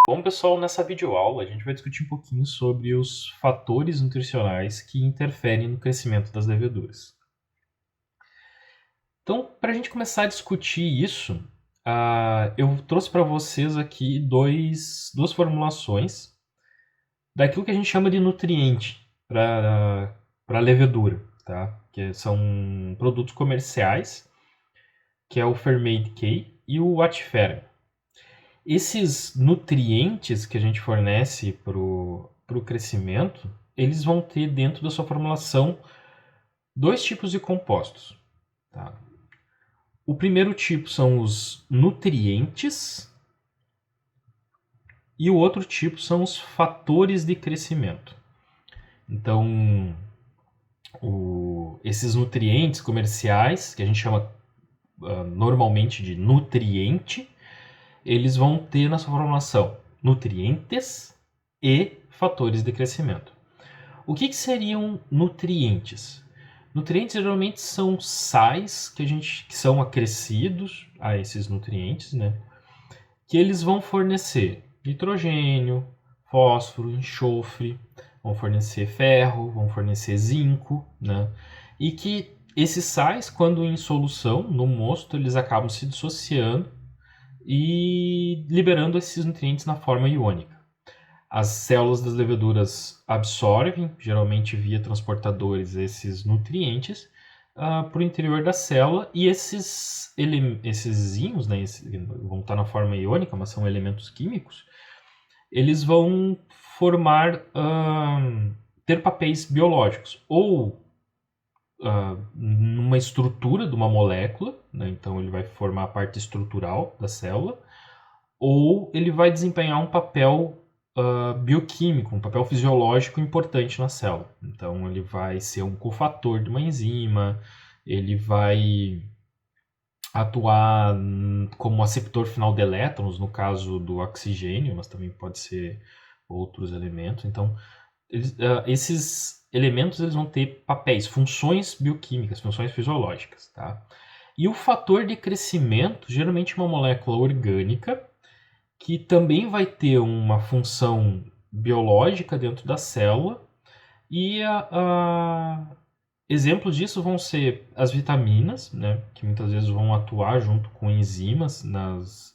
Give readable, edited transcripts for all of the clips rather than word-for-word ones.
Bom, pessoal, nessa videoaula a gente vai discutir um pouquinho sobre os fatores nutricionais que interferem no crescimento das leveduras. Então, para a gente começar a discutir isso, eu trouxe para vocês aqui duas formulações daquilo que a gente chama de nutriente para levedura, tá? Que são produtos comerciais, que é o Fermade K e o Watferm. Esses nutrientes que a gente fornece para o crescimento, eles vão ter dentro da sua formulação dois tipos de compostos. Tá? O primeiro tipo são os nutrientes e o outro tipo são os fatores de crescimento. Então, esses nutrientes comerciais, que a gente chama normalmente de nutriente, eles vão ter na sua formulação nutrientes e fatores de crescimento. O que seriam nutrientes? Nutrientes geralmente são sais que são acrescidos a esses nutrientes, né? Que eles vão fornecer nitrogênio, fósforo, enxofre, vão fornecer ferro, vão fornecer zinco, né? E que esses sais, quando em solução no mosto, eles acabam se dissociando e liberando esses nutrientes na forma iônica. As células das leveduras absorvem, geralmente via transportadores, esses nutrientes para o interior da célula, e esses íons, né, vão estar na forma iônica, mas são elementos químicos, eles vão ter papéis biológicos, ou numa estrutura de uma molécula, né, então ele vai formar a parte estrutural da célula, ou ele vai desempenhar um papel bioquímico, um papel fisiológico importante na célula. Então, ele vai ser um cofator de uma enzima, ele vai atuar como aceptor final de elétrons, no caso do oxigênio, mas também pode ser outros elementos. Então, esses elementos eles vão ter papéis, funções bioquímicas, funções fisiológicas. Tá? E o fator de crescimento, geralmente uma molécula orgânica, que também vai ter uma função biológica dentro da célula, e exemplos disso vão ser as vitaminas, né, que muitas vezes vão atuar junto com enzimas nas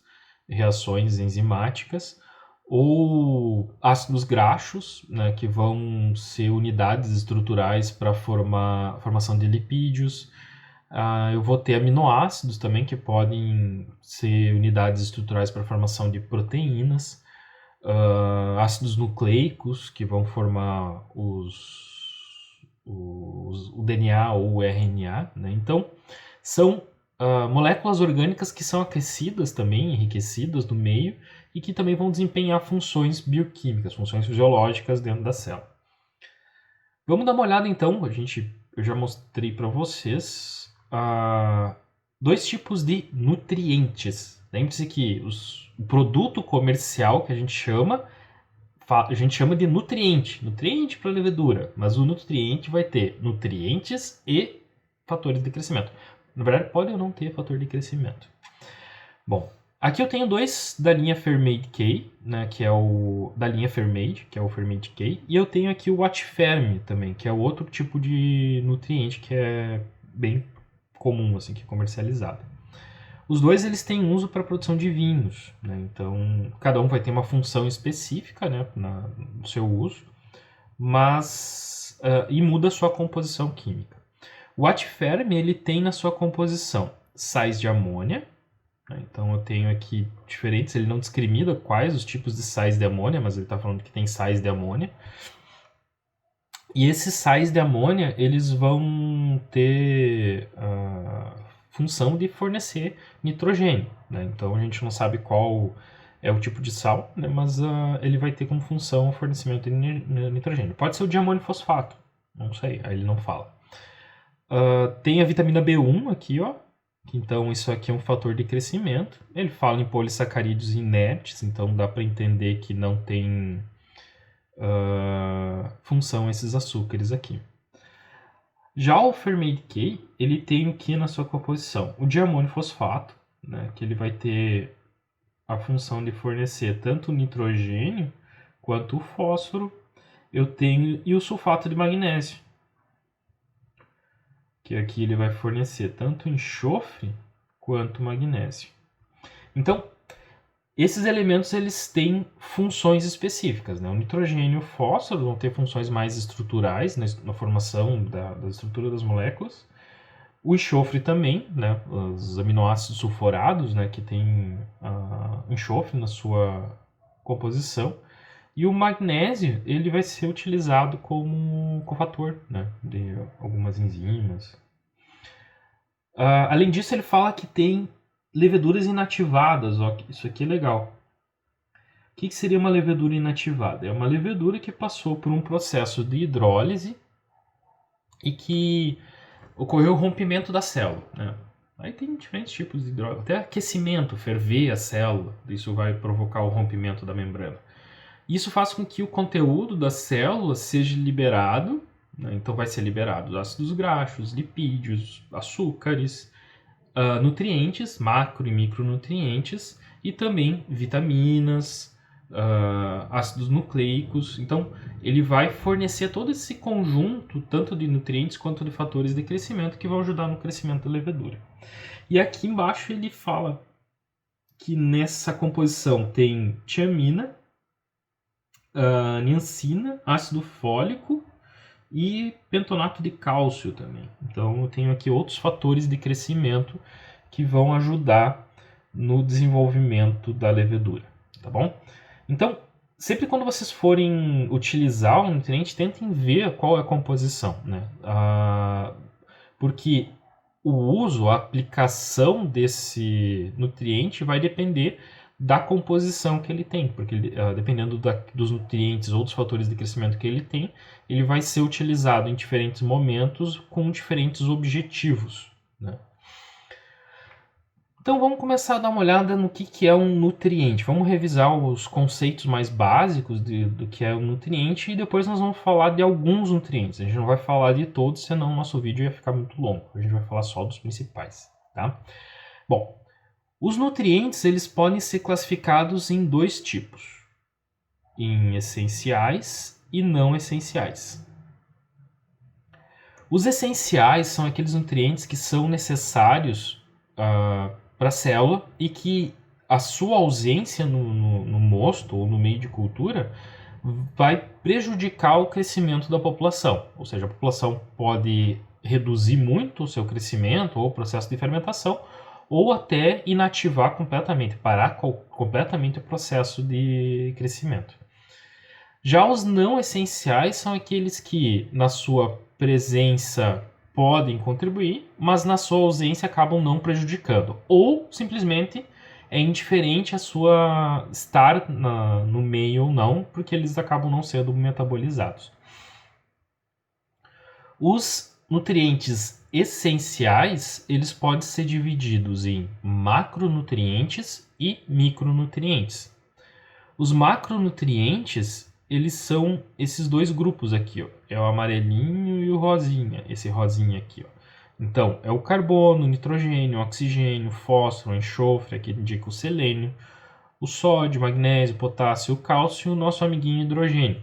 reações enzimáticas, ou ácidos graxos, né, que vão ser unidades estruturais para formação de lipídios. Eu vou ter aminoácidos também, que podem ser unidades estruturais para a formação de proteínas. Ácidos nucleicos, que vão formar o DNA ou o RNA. Né? Então, são moléculas orgânicas que são aquecidas também, enriquecidas no meio, e que também vão desempenhar funções bioquímicas, funções fisiológicas dentro da célula. Vamos dar uma olhada então, eu já mostrei para vocês dois tipos de nutrientes. Lembre-se que o produto comercial que a gente chama de nutriente para levedura, mas o nutriente vai ter nutrientes e fatores de crescimento. Na verdade, pode ou não ter fator de crescimento. Bom, aqui eu tenho dois da linha Fermade K, né, que é o da linha Fermade, que é o Fermade K, e eu tenho aqui o Watferm também, que é o outro tipo de nutriente que é bem comum, assim, que é comercializado. Os dois eles têm uso para a produção de vinhos, né? Então cada um vai ter uma função específica, né, no seu uso, mas e muda a sua composição química. O Watferm ele tem na sua composição sais de amônia. Então eu tenho aqui diferentes, ele não discrimina quais os tipos de sais de amônia, mas ele está falando que tem sais de amônia. E esses sais de amônia, eles vão ter a função de fornecer nitrogênio. Né? Então a gente não sabe qual é o tipo de sal, né? Mas ele vai ter como função o fornecimento de nitrogênio. Pode ser o diamônio fosfato, não sei, aí ele não fala. Tem a vitamina B1 aqui, ó. Então isso aqui é um fator de crescimento. Ele fala em polissacarídeos inertes, então dá para entender que não tem função esses açúcares aqui. Já o Fermade K, ele tem o que na sua composição? O diamônio fosfato, né, que ele vai ter a função de fornecer tanto o nitrogênio quanto o fósforo, eu tenho, e o sulfato de magnésio, que aqui ele vai fornecer tanto enxofre quanto magnésio. Então, esses elementos eles têm funções específicas, né? O nitrogênio e o fósforo vão ter funções mais estruturais na formação da estrutura das moléculas. O enxofre também, né? Os aminoácidos sulfurados, né? Que tem enxofre na sua composição. E o magnésio ele vai ser utilizado como cofator, né? De algumas enzimas. Além disso, ele fala que tem leveduras inativadas. Ó, isso aqui é legal. O que seria uma levedura inativada? É uma levedura que passou por um processo de hidrólise e que ocorreu o rompimento da célula. Né? Aí tem diferentes tipos de hidrólise. Até aquecimento, ferver a célula. Isso vai provocar o rompimento da membrana. Isso faz com que o conteúdo da célula seja liberado. Né? Então vai ser liberado ácidos graxos, lipídios, açúcares, nutrientes, macro e micronutrientes, e também vitaminas, ácidos nucleicos. Então, ele vai fornecer todo esse conjunto, tanto de nutrientes quanto de fatores de crescimento, que vão ajudar no crescimento da levedura. E aqui embaixo ele fala que nessa composição tem tiamina, niacina, ácido fólico e pentonato de cálcio também. Então eu tenho aqui outros fatores de crescimento que vão ajudar no desenvolvimento da levedura, tá bom? Então, sempre quando vocês forem utilizar um nutriente, tentem ver qual é a composição, né? Porque o uso, a aplicação desse nutriente vai depender da composição que ele tem, porque dependendo dos nutrientes ou dos fatores de crescimento que ele tem, ele vai ser utilizado em diferentes momentos com diferentes objetivos. Né? Então vamos começar a dar uma olhada no que é um nutriente. Vamos revisar os conceitos mais básicos do que é um nutriente e depois nós vamos falar de alguns nutrientes. A gente não vai falar de todos, senão o nosso vídeo ia ficar muito longo. A gente vai falar só dos principais. Tá? Bom, os nutrientes eles podem ser classificados em dois tipos, em essenciais e não essenciais. Os essenciais são aqueles nutrientes que são necessários para a célula e que a sua ausência no mosto ou no meio de cultura vai prejudicar o crescimento da população. Ou seja, a população pode reduzir muito o seu crescimento ou o processo de fermentação, ou até inativar completamente, parar completamente o processo de crescimento. Já os não essenciais são aqueles que, na sua presença, podem contribuir, mas na sua ausência acabam não prejudicando. Ou, simplesmente, é indiferente a sua estar no meio ou não, porque eles acabam não sendo metabolizados. Os nutrientes essenciais, eles podem ser divididos em macronutrientes e micronutrientes. Os macronutrientes, eles são esses dois grupos aqui, ó. É o amarelinho e o rosinha, esse rosinha aqui, ó. Então, é o carbono, o nitrogênio, o oxigênio, o fósforo, o enxofre, aqui indica o selênio, o sódio, o magnésio, o potássio, o cálcio e o nosso amiguinho hidrogênio.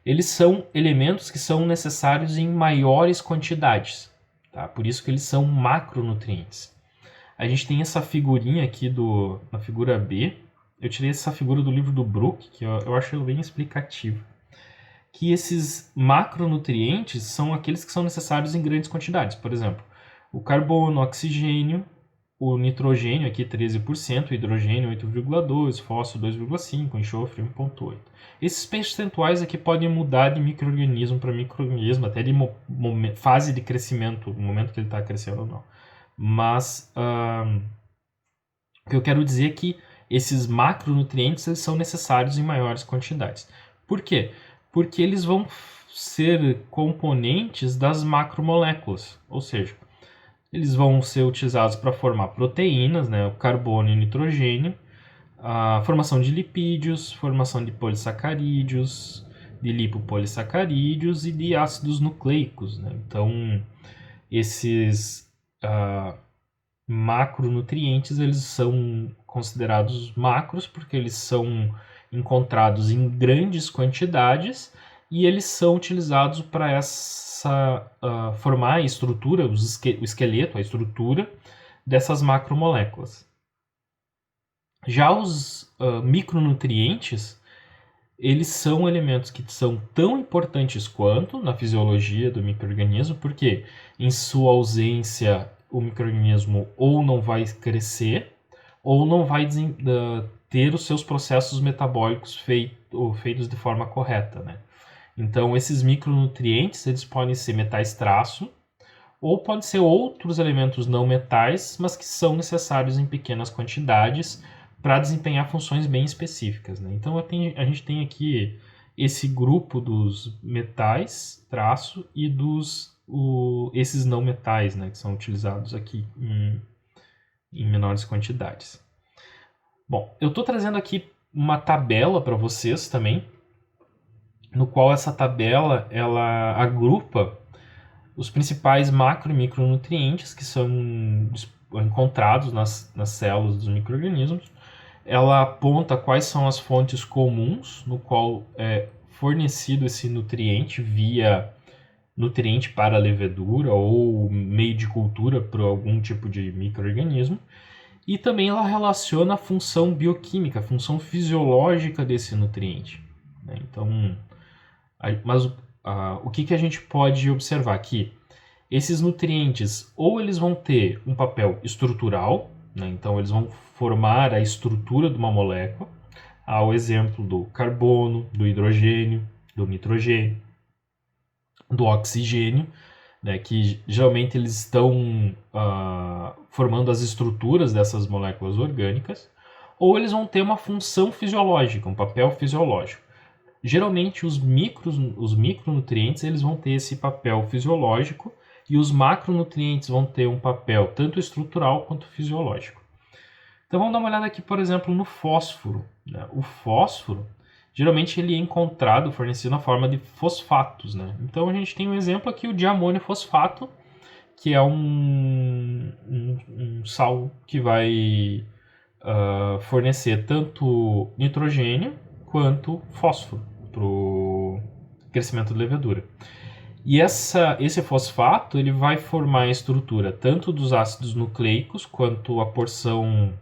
Eles são elementos que são necessários em maiores quantidades, tá? Por isso que eles são macronutrientes. A gente tem essa figurinha aqui na figura B. Eu tirei essa figura do livro do Brook, que eu acho ele bem explicativo. Que esses macronutrientes são aqueles que são necessários em grandes quantidades. Por exemplo, o carbono, o oxigênio, o nitrogênio, aqui 13%, o hidrogênio 8,2%, fósforo 2,5%, enxofre 1,8%. Esses percentuais aqui podem mudar de micro-organismo para micro-organismo, até de fase de crescimento, no momento que ele está crescendo ou não. Mas o que eu quero dizer é que esses macronutrientes eles são necessários em maiores quantidades. Por quê? Porque eles vão ser componentes das macromoléculas, ou seja, eles vão ser utilizados para formar proteínas, né, o carbono e o nitrogênio, a formação de lipídios, formação de polissacarídeos, de lipopolissacarídeos e de ácidos nucleicos. Né? Então, esses macronutrientes eles são considerados macros porque eles são encontrados em grandes quantidades e eles são utilizados para formar a estrutura, o esqueleto, a estrutura dessas macromoléculas. Já os micronutrientes, eles são elementos que são tão importantes quanto na fisiologia do micro-organismo, porque em sua ausência o micro-organismo ou não vai crescer ou não vai ter os seus processos metabólicos feitos de forma correta, né? Então, esses micronutrientes, eles podem ser metais traço ou podem ser outros elementos não metais, mas que são necessários em pequenas quantidades para desempenhar funções bem específicas, né? Então, a gente tem aqui esse grupo dos metais traço e esses não metais, né, que são utilizados aqui em menores quantidades. Bom, eu estou trazendo aqui uma tabela para vocês também, no qual essa tabela ela agrupa os principais macro e micronutrientes que são encontrados nas células dos micro-organismos. Ela aponta quais são as fontes comuns no qual é fornecido esse nutriente via nutriente para a levedura ou meio de cultura para algum tipo de micro-organismo. E também ela relaciona a função bioquímica, a função fisiológica desse nutriente. Então, mas o que a gente pode observar aqui? Esses nutrientes, ou eles vão ter um papel estrutural, né? Então eles vão formar a estrutura de uma molécula, ao exemplo do carbono, do hidrogênio, do nitrogênio, do oxigênio, né? Que geralmente eles estão formando as estruturas dessas moléculas orgânicas, ou eles vão ter uma função fisiológica, um papel fisiológico. Geralmente os micronutrientes eles vão ter esse papel fisiológico e os macronutrientes vão ter um papel tanto estrutural quanto fisiológico. Então vamos dar uma olhada aqui, por exemplo, no fósforo, né? O fósforo, geralmente ele é encontrado, fornecido na forma de fosfatos, né? Então a gente tem um exemplo aqui, o diamônio fosfato, que é um sal que vai fornecer tanto nitrogênio quanto fósforo para o crescimento da levedura. E esse fosfato ele vai formar a estrutura tanto dos ácidos nucleicos quanto a porção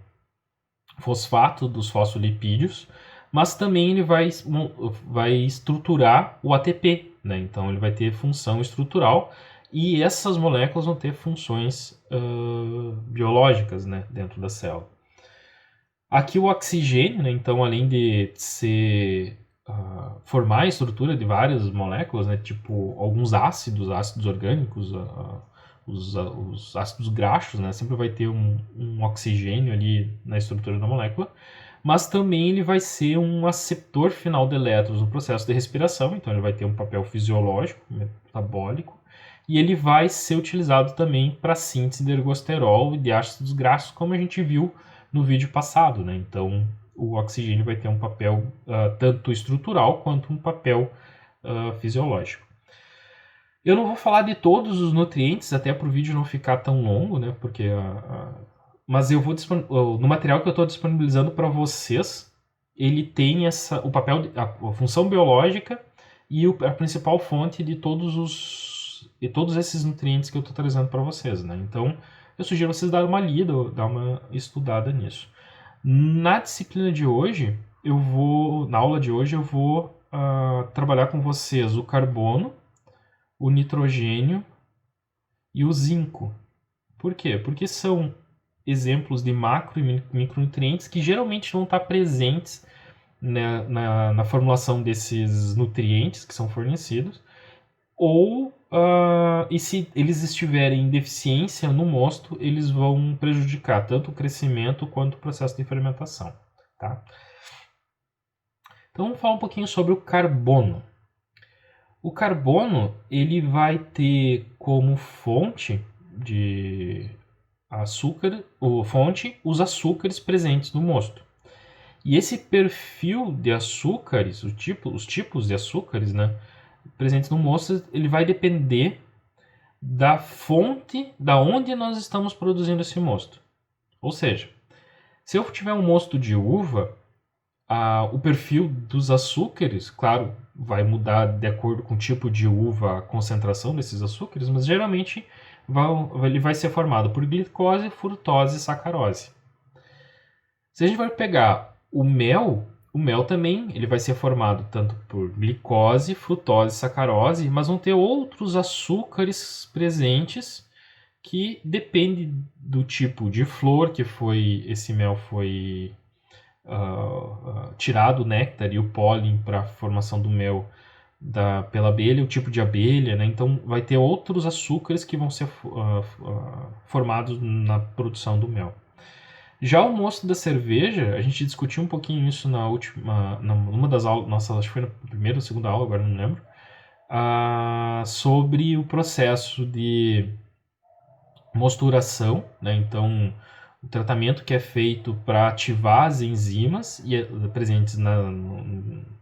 fosfato dos fosfolipídios, mas também ele vai estruturar o ATP, né? Então ele vai ter função estrutural e essas moléculas vão ter funções biológicas, né, dentro da célula. Aqui o oxigênio, né, então além de formar a estrutura de várias moléculas, né, tipo alguns ácidos orgânicos, os ácidos graxos, né, sempre vai ter um oxigênio ali na estrutura da molécula, mas também ele vai ser um aceptor final de elétrons no processo de respiração, então ele vai ter um papel fisiológico, metabólico, e ele vai ser utilizado também para síntese de ergosterol e de ácidos graxos, como a gente viu no vídeo passado, né? Então o oxigênio vai ter um papel tanto estrutural quanto um papel fisiológico. Eu não vou falar de todos os nutrientes, até para o vídeo não ficar tão longo, né? Porque, mas eu vou no material que eu estou disponibilizando para vocês, ele tem o papel, a função biológica e a principal fonte de todos esses nutrientes que eu estou trazendo para vocês, né? Então eu sugiro vocês darem uma lida, dar uma estudada nisso. Na disciplina de hoje, na aula de hoje, eu vou trabalhar com vocês o carbono, o nitrogênio e o zinco. Por quê? Porque são exemplos de macro e micronutrientes que geralmente vão estar presentes na formulação desses nutrientes que são fornecidos, e se eles estiverem em deficiência no mosto, eles vão prejudicar tanto o crescimento quanto o processo de fermentação. Tá? Então vamos falar um pouquinho sobre o carbono. O carbono ele vai ter como fonte de açúcar, os açúcares presentes no mosto. E esse perfil de açúcares, os tipos de açúcares, né, presentes no mosto, ele vai depender da fonte da onde nós estamos produzindo esse mosto. Ou seja, Se eu tiver um mosto de uva, o perfil dos açúcares, claro, vai mudar de acordo com o tipo de uva, a concentração desses açúcares, mas geralmente ele vai ser formado por glicose, frutose e sacarose. Se a gente vai pegar o mel também ele vai ser formado tanto por glicose, frutose e sacarose, mas vão ter outros açúcares presentes que depende do tipo de flor que esse mel foi tirado o néctar e o pólen para a formação do mel pela abelha, o tipo de abelha, né? Então vai ter outros açúcares que vão ser formados na produção do mel. Já o mosto da cerveja, a gente discutiu um pouquinho isso numa das aulas, nossa, acho que foi na primeira ou segunda aula, agora não lembro, sobre o processo de mosturação, né? Então, o tratamento que é feito para ativar as enzimas presentes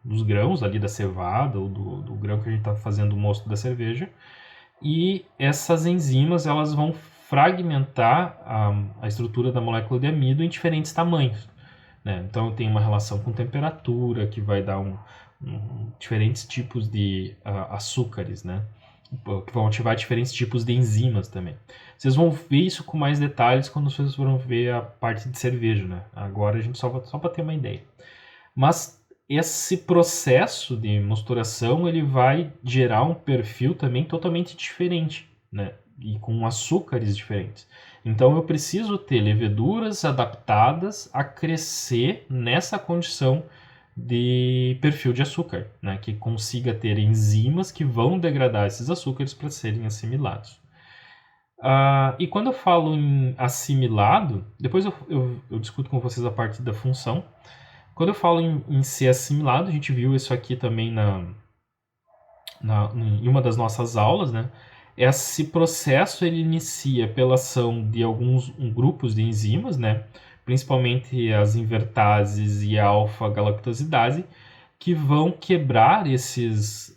nos grãos ali da cevada ou do grão que a gente está fazendo o mosto da cerveja. E essas enzimas elas vão fragmentar a estrutura da molécula de amido em diferentes tamanhos, né? Então tem uma relação com temperatura que vai dar diferentes tipos de açúcares, né? Que vão ativar diferentes tipos de enzimas também. Vocês vão ver isso com mais detalhes quando vocês forem ver a parte de cerveja, né? Agora a gente só para ter uma ideia. Mas esse processo de mosturação ele vai gerar um perfil também totalmente diferente, né? E com açúcares diferentes. Então eu preciso ter leveduras adaptadas a crescer nessa condição de perfil de açúcar, né? Que consiga ter enzimas que vão degradar esses açúcares para serem assimilados. E quando eu falo em assimilado, depois eu discuto com vocês a parte da função. Quando eu falo em ser assimilado, a gente viu isso aqui também em uma das nossas aulas, né? Esse processo ele inicia pela ação de alguns grupos de enzimas, né? Principalmente as invertases e a alfa-galactosidase, que vão quebrar esses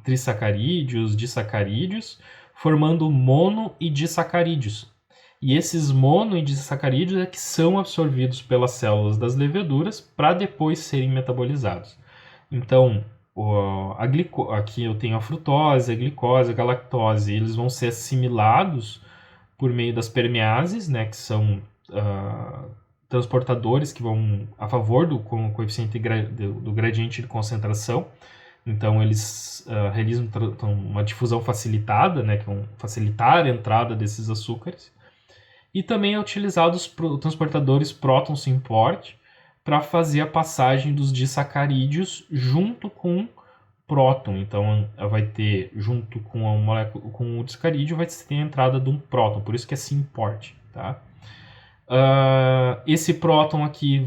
trissacarídeos, disacarídeos, formando mono e disacarídeos. E esses mono e disacarídeos é que são absorvidos pelas células das leveduras para depois serem metabolizados. Então, aqui eu tenho a frutose, a glicose, a galactose, eles vão ser assimilados por meio das permeases, né, que são transportadores que vão a favor do coeficiente do gradiente de concentração. Então, eles realizam uma difusão facilitada, né, que vão facilitar a entrada desses açúcares. E também é utilizado os transportadores próton-import para fazer a passagem dos disacarídeos junto com próton. Então, vai ter, junto com a molécula, com o disacarídeo, vai ter a entrada de um próton, por isso que é import, tá? Esse próton aqui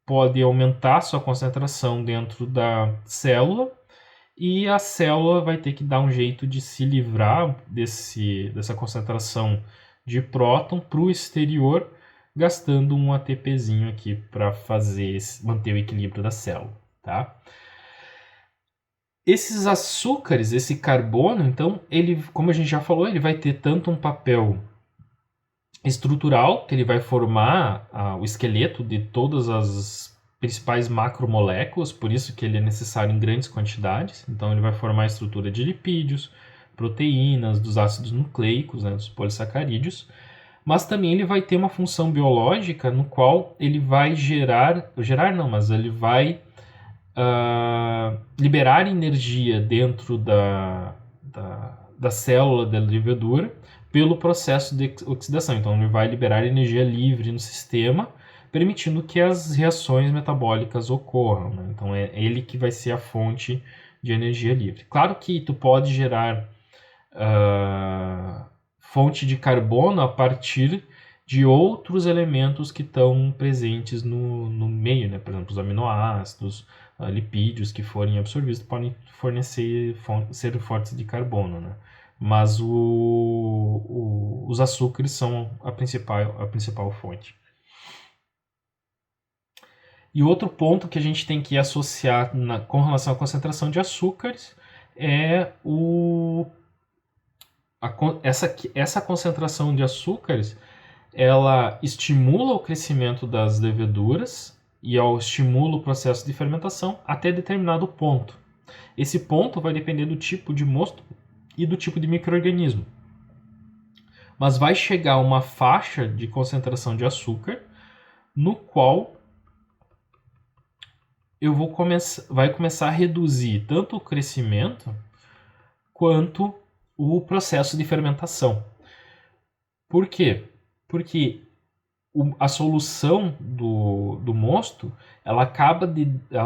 pode aumentar sua concentração dentro da célula e a célula vai ter que dar um jeito de se livrar dessa concentração de próton para o exterior, gastando um ATPzinho aqui para manter o equilíbrio da célula, tá? Esses açúcares, esse carbono, então, ele, como a gente já falou, ele vai ter tanto um papel estrutural, que ele vai formar o esqueleto de todas as principais macromoléculas, por isso que ele é necessário em grandes quantidades. Então ele vai formar a estrutura de lipídios, proteínas, dos ácidos nucleicos, né, dos polissacarídeos, mas também ele vai ter uma função biológica no qual ele vai ele vai liberar energia dentro da célula da levedura pelo processo de oxidação. Então ele vai liberar energia livre no sistema, permitindo que as reações metabólicas ocorram, né? Então é ele que vai ser a fonte de energia livre. Claro que tu pode gerar fonte de carbono a partir de outros elementos que estão presentes no meio, né? Por exemplo, os aminoácidos, lipídios que forem absorvidos podem ser fontes de carbono, né? Mas os açúcares são a principal fonte. E outro ponto que a gente tem que associar com relação à concentração de açúcares é essa concentração de açúcares ela estimula o crescimento das leveduras e estimula o processo de fermentação até determinado ponto. Esse ponto vai depender do tipo de mosto e do tipo de micro-organismo. Mas vai chegar uma faixa de concentração de açúcar no qual vai começar a reduzir tanto o crescimento quanto o processo de fermentação. Por quê? Porque a solução do mosto ela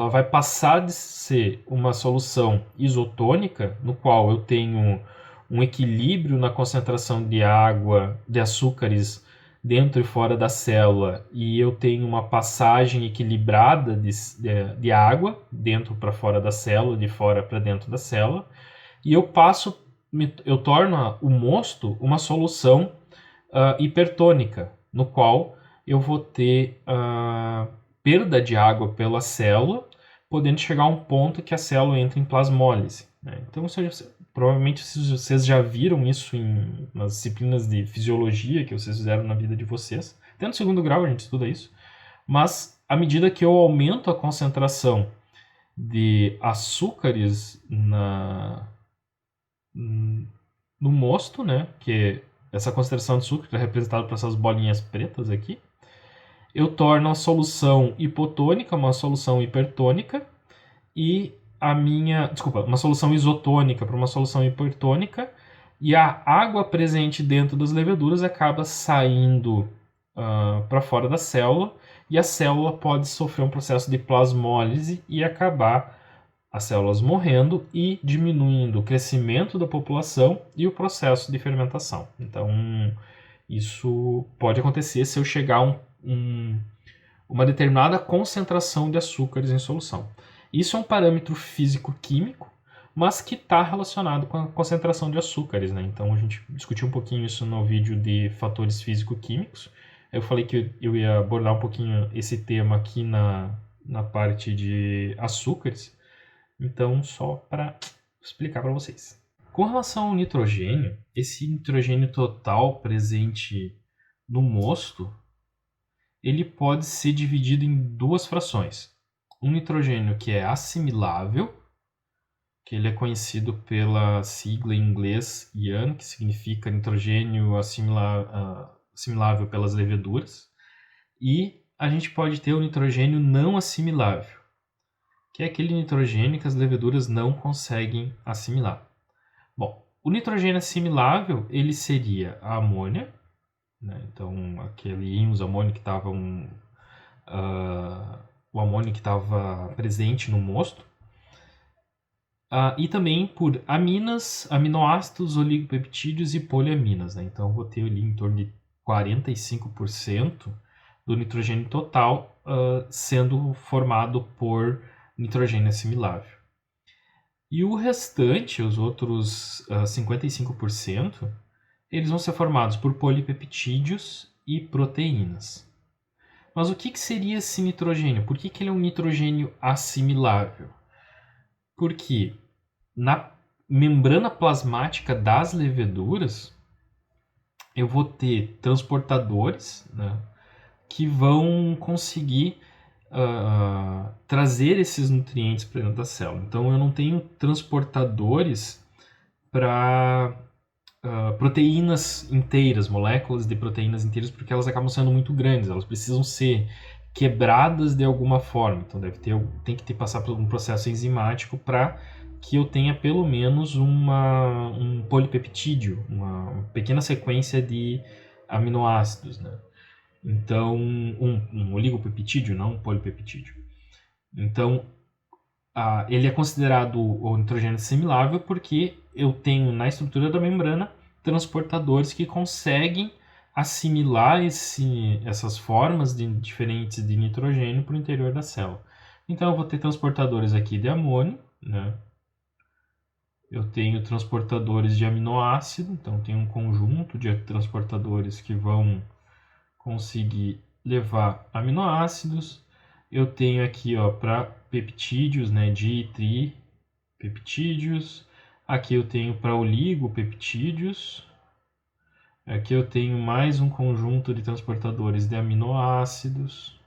vai passar de ser uma solução isotônica, no qual eu tenho um equilíbrio na concentração de água, de açúcares dentro e fora da célula, e eu tenho uma passagem equilibrada de água dentro para fora da célula, de fora para dentro da célula, e eu torno o mosto uma solução hipertônica, no qual eu vou ter perda de água pela célula, podendo chegar a um ponto que a célula entra em plasmólise. Né? Então, provavelmente vocês já viram isso nas disciplinas de fisiologia que vocês fizeram na vida de vocês. Até no segundo grau a gente estuda isso. Mas, à medida que eu aumento a concentração de açúcares no mosto, né, que essa concentração de açúcar é representada por essas bolinhas pretas aqui, eu torno a solução hipotônica uma solução hipertônica e uma solução isotônica para uma solução hipertônica, e a água presente dentro das leveduras acaba saindo para fora da célula, e a célula pode sofrer um processo de plasmólise e acabar as células morrendo e diminuindo o crescimento da população e o processo de fermentação. Então, isso pode acontecer se eu chegar a uma determinada concentração de açúcares em solução. Isso é um parâmetro físico-químico, mas que está relacionado com a concentração de açúcares. Né? Então, a gente discutiu um pouquinho isso no vídeo de fatores físico-químicos. Eu falei que eu ia abordar um pouquinho esse tema aqui na parte de açúcares. Então, só para explicar para vocês. Com relação ao nitrogênio, esse nitrogênio total presente no mosto, ele pode ser dividido em duas frações. Um nitrogênio que é assimilável, que ele é conhecido pela sigla em inglês IAN, que significa nitrogênio assimilável pelas leveduras. E a gente pode ter o nitrogênio não assimilável, que é aquele nitrogênio que as leveduras não conseguem assimilar. Bom, o nitrogênio assimilável, ele seria a amônia, né? Então, aquele íons amônio que estava o amônio que estava presente no mosto, e também por aminoácidos, oligopeptídeos e poliaminas. Né? Então, eu vou ter ali em torno de 45% do nitrogênio total sendo formado por nitrogênio assimilável. E o restante, os outros 55%, eles vão ser formados por polipeptídeos e proteínas. Mas o que seria esse nitrogênio? Por que ele é um nitrogênio assimilável? Porque na membrana plasmática das leveduras, eu vou ter transportadores, né, que vão conseguir trazer esses nutrientes para dentro da célula. Então, eu não tenho transportadores para proteínas inteiras, moléculas de proteínas inteiras, porque elas acabam sendo muito grandes, elas precisam ser quebradas de alguma forma. Então, tem que passar por um processo enzimático para que eu tenha pelo menos um polipeptídeo, uma pequena sequência de aminoácidos, né? Então, um oligopeptídeo, não um polipeptídeo. Então, ele é considerado o nitrogênio assimilável porque eu tenho na estrutura da membrana transportadores que conseguem assimilar essas formas diferentes de nitrogênio para o interior da célula. Então, eu vou ter transportadores aqui de amônio, né? Eu tenho transportadores de aminoácido, então tem um conjunto de transportadores que vão conseguir levar aminoácidos. Eu tenho aqui para peptídeos, né, di e tripeptídeos. Aqui eu tenho para oligopeptídeos. Aqui eu tenho mais um conjunto de transportadores de aminoácidos.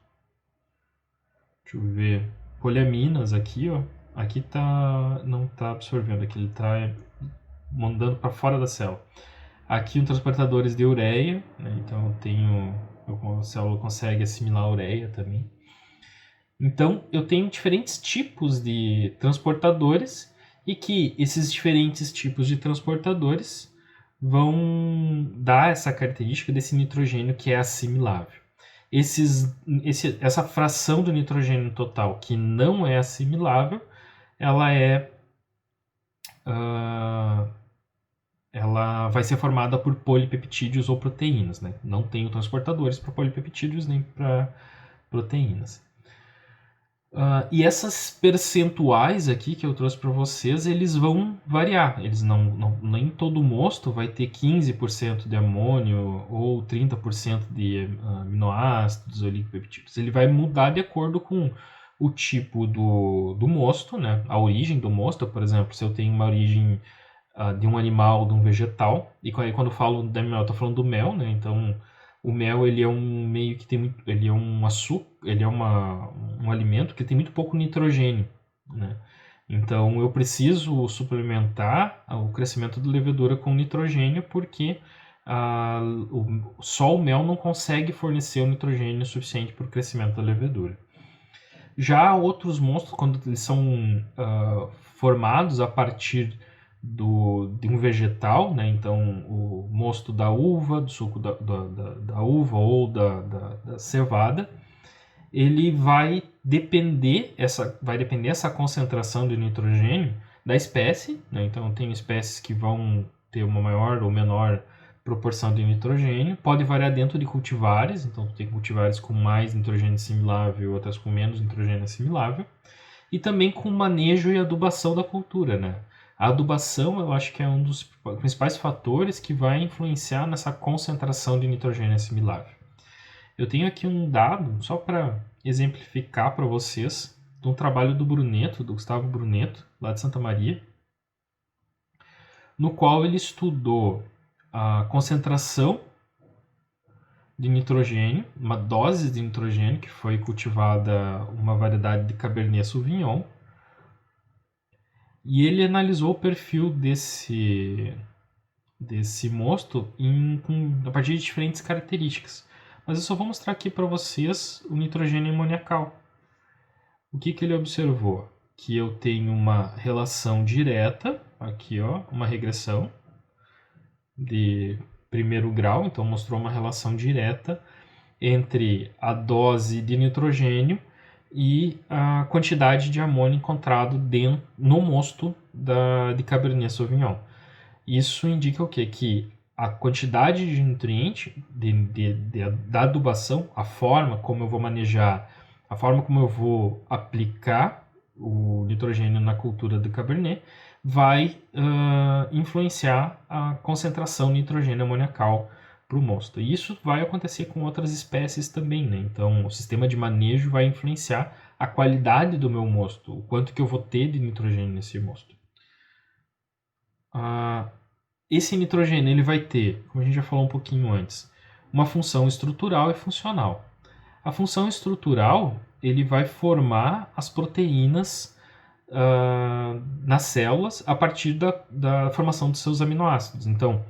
Deixa eu ver. Poliaminas aqui, ó. Aqui não tá absorvendo, aqui ele tá mandando para fora da célula. Aqui um transportadores de ureia, né? Então a célula consegue assimilar a ureia também. Então eu tenho diferentes tipos de transportadores e que esses diferentes tipos de transportadores vão dar essa característica desse nitrogênio que é assimilável. Essa fração do nitrogênio total que não é assimilável, ela vai ser formada por polipeptídeos ou proteínas, né? Não tenho transportadores para polipeptídeos nem para proteínas. E essas percentuais aqui que eu trouxe para vocês, eles vão variar. Eles nem todo mosto vai ter 15% de amônio ou 30% de aminoácidos ou lipopeptídeos. Ele vai mudar de acordo com o tipo do mosto, né? A origem do mosto. Por exemplo, se eu tenho uma origem de um animal, de um vegetal, e quando eu falo de animal, eu estou falando do mel, né? Então, o mel, ele é um meio que tem muito, ele é um açúcar, ele é um alimento que tem muito pouco nitrogênio, né? Então eu preciso suplementar o crescimento da levedura com nitrogênio porque só o mel não consegue fornecer o nitrogênio suficiente para o crescimento da levedura. Já outros monstros, quando eles são formados a partir de um vegetal, né? Então o mosto da uva, do suco da uva ou da cevada, ele vai depender essa concentração de nitrogênio da espécie, né? Então tem espécies que vão ter uma maior ou menor proporção de nitrogênio, pode variar dentro de cultivares, então tem cultivares com mais nitrogênio assimilável, outras com menos nitrogênio assimilável, e também com manejo e adubação da cultura, né? A adubação, eu acho que é um dos principais fatores que vai influenciar nessa concentração de nitrogênio assimilável. Eu tenho aqui um dado, só para exemplificar para vocês, de um trabalho do Gustavo Bruneto, lá de Santa Maria, no qual ele estudou a concentração de nitrogênio, uma dose de nitrogênio que foi cultivada uma variedade de Cabernet Sauvignon, e ele analisou o perfil desse mosto a partir de diferentes características. Mas eu só vou mostrar aqui para vocês o nitrogênio amoniacal. O que ele observou? Que eu tenho uma relação direta, aqui ó, uma regressão de primeiro grau, então mostrou uma relação direta entre a dose de nitrogênio e a quantidade de amônio encontrado no mosto de Cabernet Sauvignon. Isso indica o quê? Que a quantidade de nutriente da adubação, a forma como eu vou manejar, a forma como eu vou aplicar o nitrogênio na cultura do Cabernet, vai influenciar a concentração de nitrogênio amoniacal para o mosto. E isso vai acontecer com outras espécies também, né? Então, o sistema de manejo vai influenciar a qualidade do meu mosto, o quanto que eu vou ter de nitrogênio nesse mosto. Esse nitrogênio ele vai ter, como a gente já falou um pouquinho antes, uma função estrutural e funcional. A função estrutural ele vai formar as proteínas nas células a partir da formação dos seus aminoácidos. Então,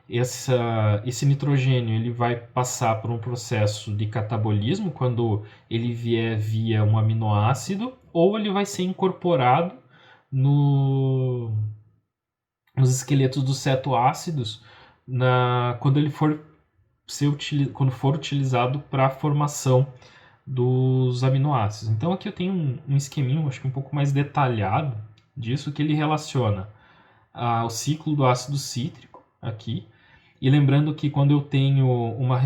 esse nitrogênio ele vai passar por um processo de catabolismo quando ele vier via um aminoácido, ou ele vai ser incorporado nos esqueletos dos cetoácidos quando for utilizado para a formação dos aminoácidos. Então aqui eu tenho um esqueminha, acho que um pouco mais detalhado disso, que ele relaciona o ciclo do ácido cítrico aqui. E lembrando que quando eu tenho uma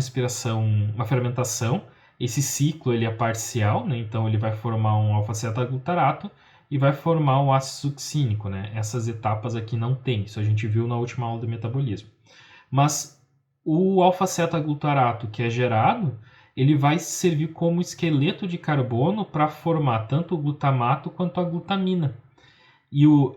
fermentação, esse ciclo ele é parcial, né? Então ele vai formar um alfa-cetoglutarato e vai formar o ácido succínico, né? Essas etapas aqui não tem, isso a gente viu na última aula de metabolismo. Mas o alfa-cetoglutarato que é gerado, ele vai servir como esqueleto de carbono para formar tanto o glutamato quanto a glutamina. E o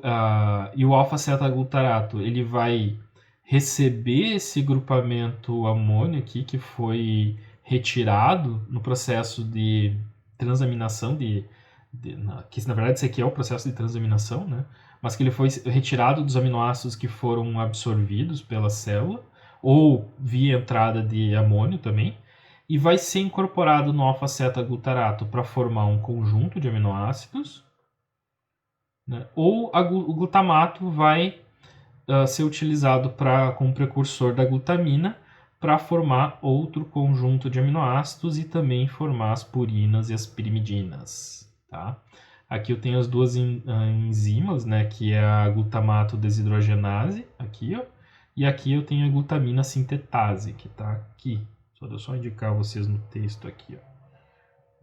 alfa-cetoglutarato ele vai receber esse grupamento amônio aqui que foi retirado no processo de transaminação que na verdade esse aqui é o processo de transaminação, né? Mas que ele foi retirado dos aminoácidos que foram absorvidos pela célula ou via entrada de amônio também, e vai ser incorporado no alfa-ceta-glutarato para formar um conjunto de aminoácidos, né? Ou o glutamato vai ser utilizado como precursor da glutamina para formar outro conjunto de aminoácidos e também formar as purinas e as pirimidinas. Tá? Aqui eu tenho as duas enzimas, né, que é a glutamato desidrogenase, aqui, ó, e aqui eu tenho a glutamina sintetase, que está aqui. Deixa eu só indicar vocês no texto aqui.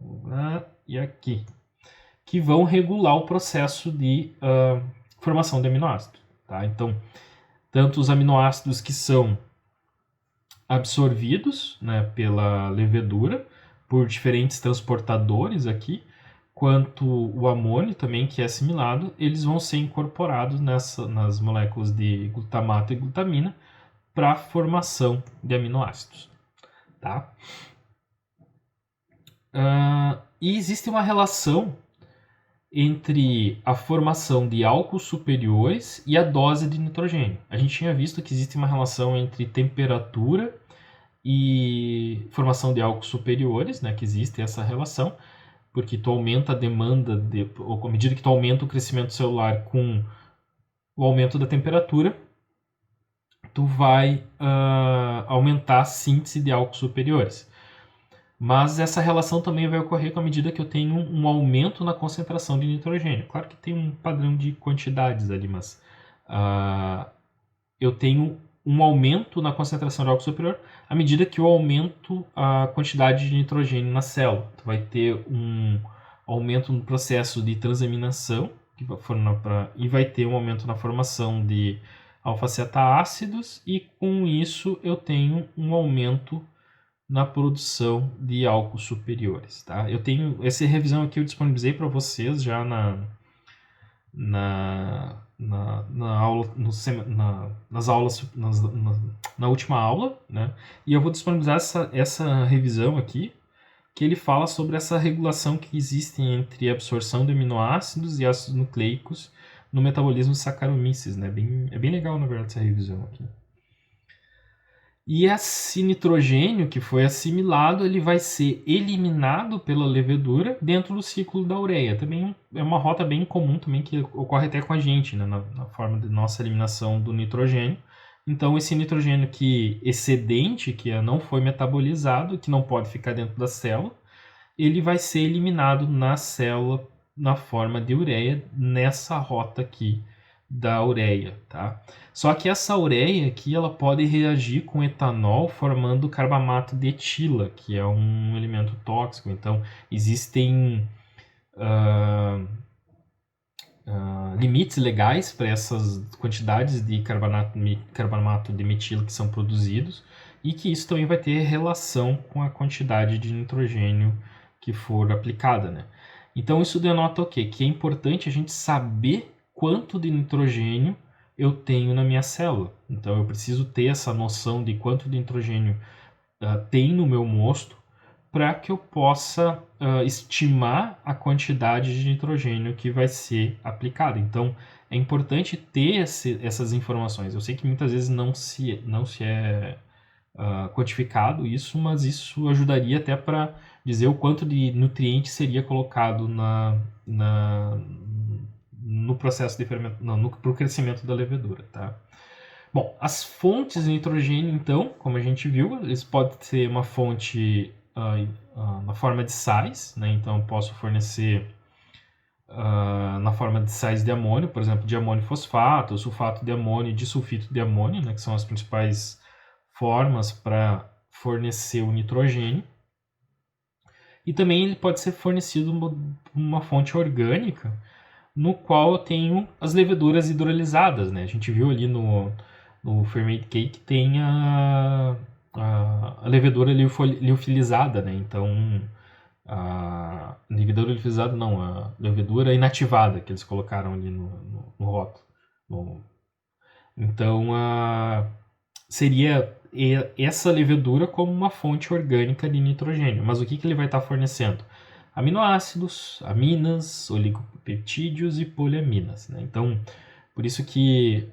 Ó. E aqui. Que vão regular o processo de formação de aminoácidos. Tá? Então, tanto os aminoácidos que são absorvidos, né, pela levedura por diferentes transportadores aqui, quanto o amônio também, que é assimilado, eles vão ser incorporados nas moléculas de glutamato e glutamina para a formação de aminoácidos. Tá? E existe uma relação entre a formação de álcools superiores e a dose de nitrogênio. A gente tinha visto que existe uma relação entre temperatura e formação de álcools superiores, né, que existe essa relação, porque tu aumenta a demanda, ou à medida que tu aumenta o crescimento celular com o aumento da temperatura, tu vai aumentar a síntese de álcools superiores. Mas essa relação também vai ocorrer com a medida que eu tenho um aumento na concentração de nitrogênio. Claro que tem um padrão de quantidades ali, mas eu tenho um aumento na concentração de álcool superior à medida que eu aumento a quantidade de nitrogênio na célula. Tu vai ter um aumento no processo de transaminação e vai ter um aumento na formação de alfa-ceta-ácidos, e com isso eu tenho um aumento na produção de álcools superiores. Tá? Eu tenho essa revisão aqui, eu disponibilizei para vocês já na última aula, né? E eu vou disponibilizar essa revisão aqui, que ele fala sobre essa regulação que existe entre a absorção de aminoácidos e ácidos nucleicos no metabolismo de Saccharomyces, né? É bem legal, na verdade, essa revisão aqui. E esse nitrogênio que foi assimilado, ele vai ser eliminado pela levedura dentro do ciclo da ureia. Também é uma rota bem comum também que ocorre até com a gente, né, na forma de nossa eliminação do nitrogênio. Então, esse nitrogênio excedente, que não foi metabolizado, que não pode ficar dentro da célula, ele vai ser eliminado na célula na forma de ureia, nessa rota aqui da ureia, tá? Só que essa ureia aqui, ela pode reagir com etanol formando carbamato de etila, que é um elemento tóxico. Então, existem limites legais para essas quantidades de carbamato de metila que são produzidos, e que isso também vai ter relação com a quantidade de nitrogênio que for aplicada, né? Então, isso denota o quê? Que é importante a gente saber quanto de nitrogênio eu tenho na minha célula. Então, eu preciso ter essa noção de quanto de nitrogênio tem no meu mosto para que eu possa estimar a quantidade de nitrogênio que vai ser aplicada. Então, é importante ter essas informações. Eu sei que muitas vezes não se é quantificado isso, mas isso ajudaria até para dizer o quanto de nutriente seria colocado no processo de fermento, pro crescimento da levedura, tá? Bom, as fontes de nitrogênio, então, como a gente viu, eles podem ser uma fonte na forma de sais, né? Então, eu posso fornecer na forma de sais de amônio, por exemplo, de amônio fosfato, sulfato de amônio e disulfito de amônio, né? Que são as principais formas para fornecer o nitrogênio. E também ele pode ser fornecido uma fonte orgânica, no qual eu tenho as leveduras hidrolisadas, né? A gente viu ali no Ferment Cake tem a levedura liofilizada, né? Então, a levedura liofilizada não, a levedura inativada que eles colocaram ali no rótulo. Então, seria essa levedura como uma fonte orgânica de nitrogênio. Mas o que ele vai estar fornecendo? Aminoácidos, aminas, oligopeptídeos e poliaminas, né? Então, por isso que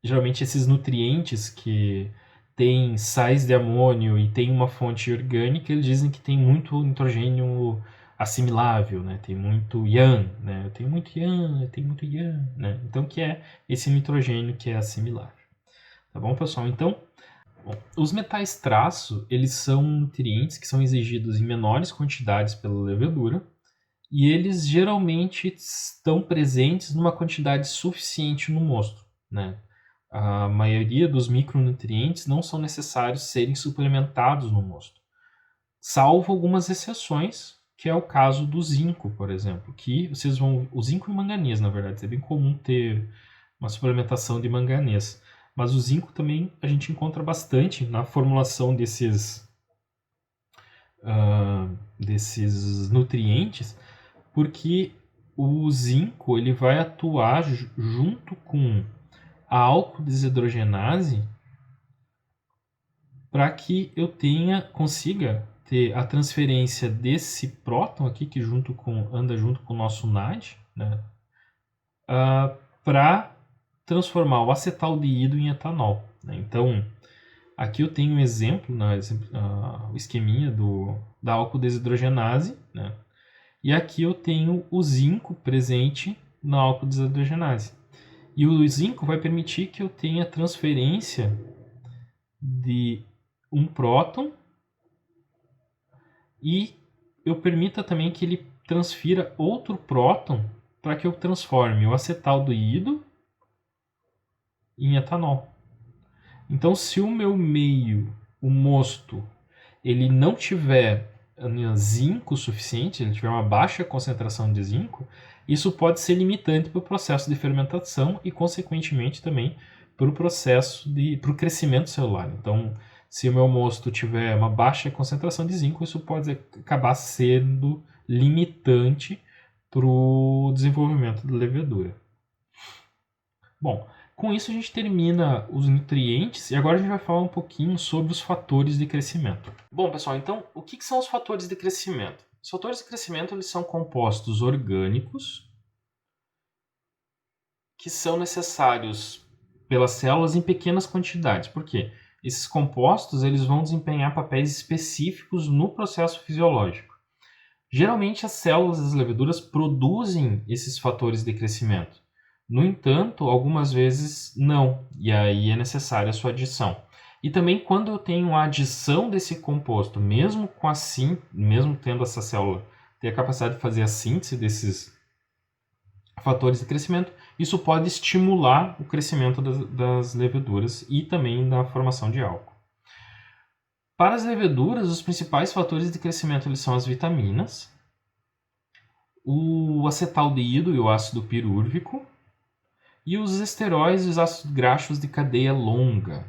geralmente esses nutrientes que têm sais de amônio e tem uma fonte orgânica, eles dizem que tem muito nitrogênio assimilável, né? Tem muito IAN, né? Eu tenho muito IAN, né? Então, que é esse nitrogênio que é assimilável. Tá bom, pessoal? Então, os metais traço, eles são nutrientes que são exigidos em menores quantidades pela levedura e eles geralmente estão presentes numa quantidade suficiente no mosto, né? A maioria dos micronutrientes não são necessários serem suplementados no mosto, salvo algumas exceções, que é o caso do zinco, por exemplo, que vocês vão... O zinco e o manganês, na verdade, é bem comum ter uma suplementação de manganês. Mas o zinco também a gente encontra bastante na formulação desses nutrientes, porque o zinco ele vai atuar junto com a álcool-desidrogenase para que eu consiga ter a transferência desse próton aqui, que anda junto com o nosso NAD, né, para transformar o acetaldeído em etanol, né? Então, aqui eu tenho um exemplo, o esqueminha da álcool-desidrogenase, né? E aqui eu tenho o zinco presente na álcool-desidrogenase. E o zinco vai permitir que eu tenha transferência de um próton e eu permita também que ele transfira outro próton para que eu transforme o acetaldeído em etanol. Então, se o meu meio, o mosto, ele não tiver zinco suficiente, ele tiver uma baixa concentração de zinco, isso pode ser limitante para o processo de fermentação e, consequentemente, também para o crescimento celular. Então, se o meu mosto tiver uma baixa concentração de zinco, isso pode acabar sendo limitante para o desenvolvimento da levedura. Bom, com isso a gente termina os nutrientes e agora a gente vai falar um pouquinho sobre os fatores de crescimento. Bom, pessoal, então o que são os fatores de crescimento? Os fatores de crescimento eles são compostos orgânicos que são necessários pelas células em pequenas quantidades. Por quê? Esses compostos eles vão desempenhar papéis específicos no processo fisiológico. Geralmente as células das leveduras produzem esses fatores de crescimento. No entanto, algumas vezes não, e aí é necessária a sua adição. E também quando eu tenho a adição desse composto, mesmo tendo essa célula ter a capacidade de fazer a síntese desses fatores de crescimento, isso pode estimular o crescimento das leveduras e também na formação de álcool. Para as leveduras, os principais fatores de crescimento eles são as vitaminas, o acetaldeído e o ácido pirúrvico, e os esteróis e os ácidos graxos de cadeia longa.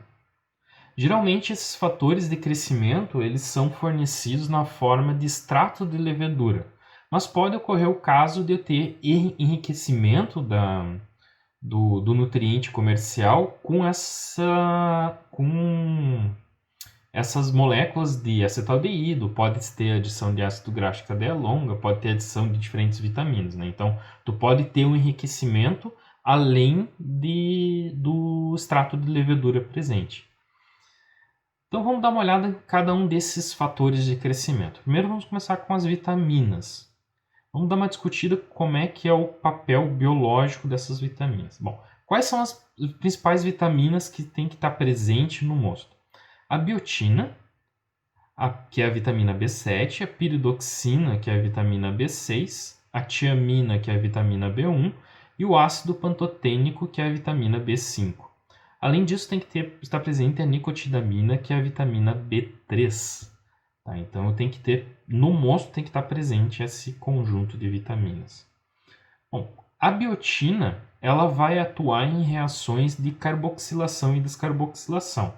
Geralmente esses fatores de crescimento eles são fornecidos na forma de extrato de levedura, mas pode ocorrer o caso de eu ter enriquecimento do nutriente comercial com essas moléculas de acetaldeído, pode ter adição de ácido graxo de cadeia longa, pode ter adição de diferentes vitaminas, né? Então, tu pode ter um enriquecimento além do extrato de levedura presente. Então vamos dar uma olhada em cada um desses fatores de crescimento. Primeiro vamos começar com as vitaminas. Vamos dar uma discutida como é que é o papel biológico dessas vitaminas. Bom, quais são as principais vitaminas que tem que estar presente no mosto? A biotina, que é a vitamina B7, a piridoxina, que é a vitamina B6, a tiamina, que é a vitamina B1, e o ácido pantotênico, que é a vitamina B5. Além disso, tem que estar presente a nicotinamina, que é a vitamina B3. Tá? Então, no mosto tem que estar presente esse conjunto de vitaminas. Bom, a biotina ela vai atuar em reações de carboxilação e descarboxilação,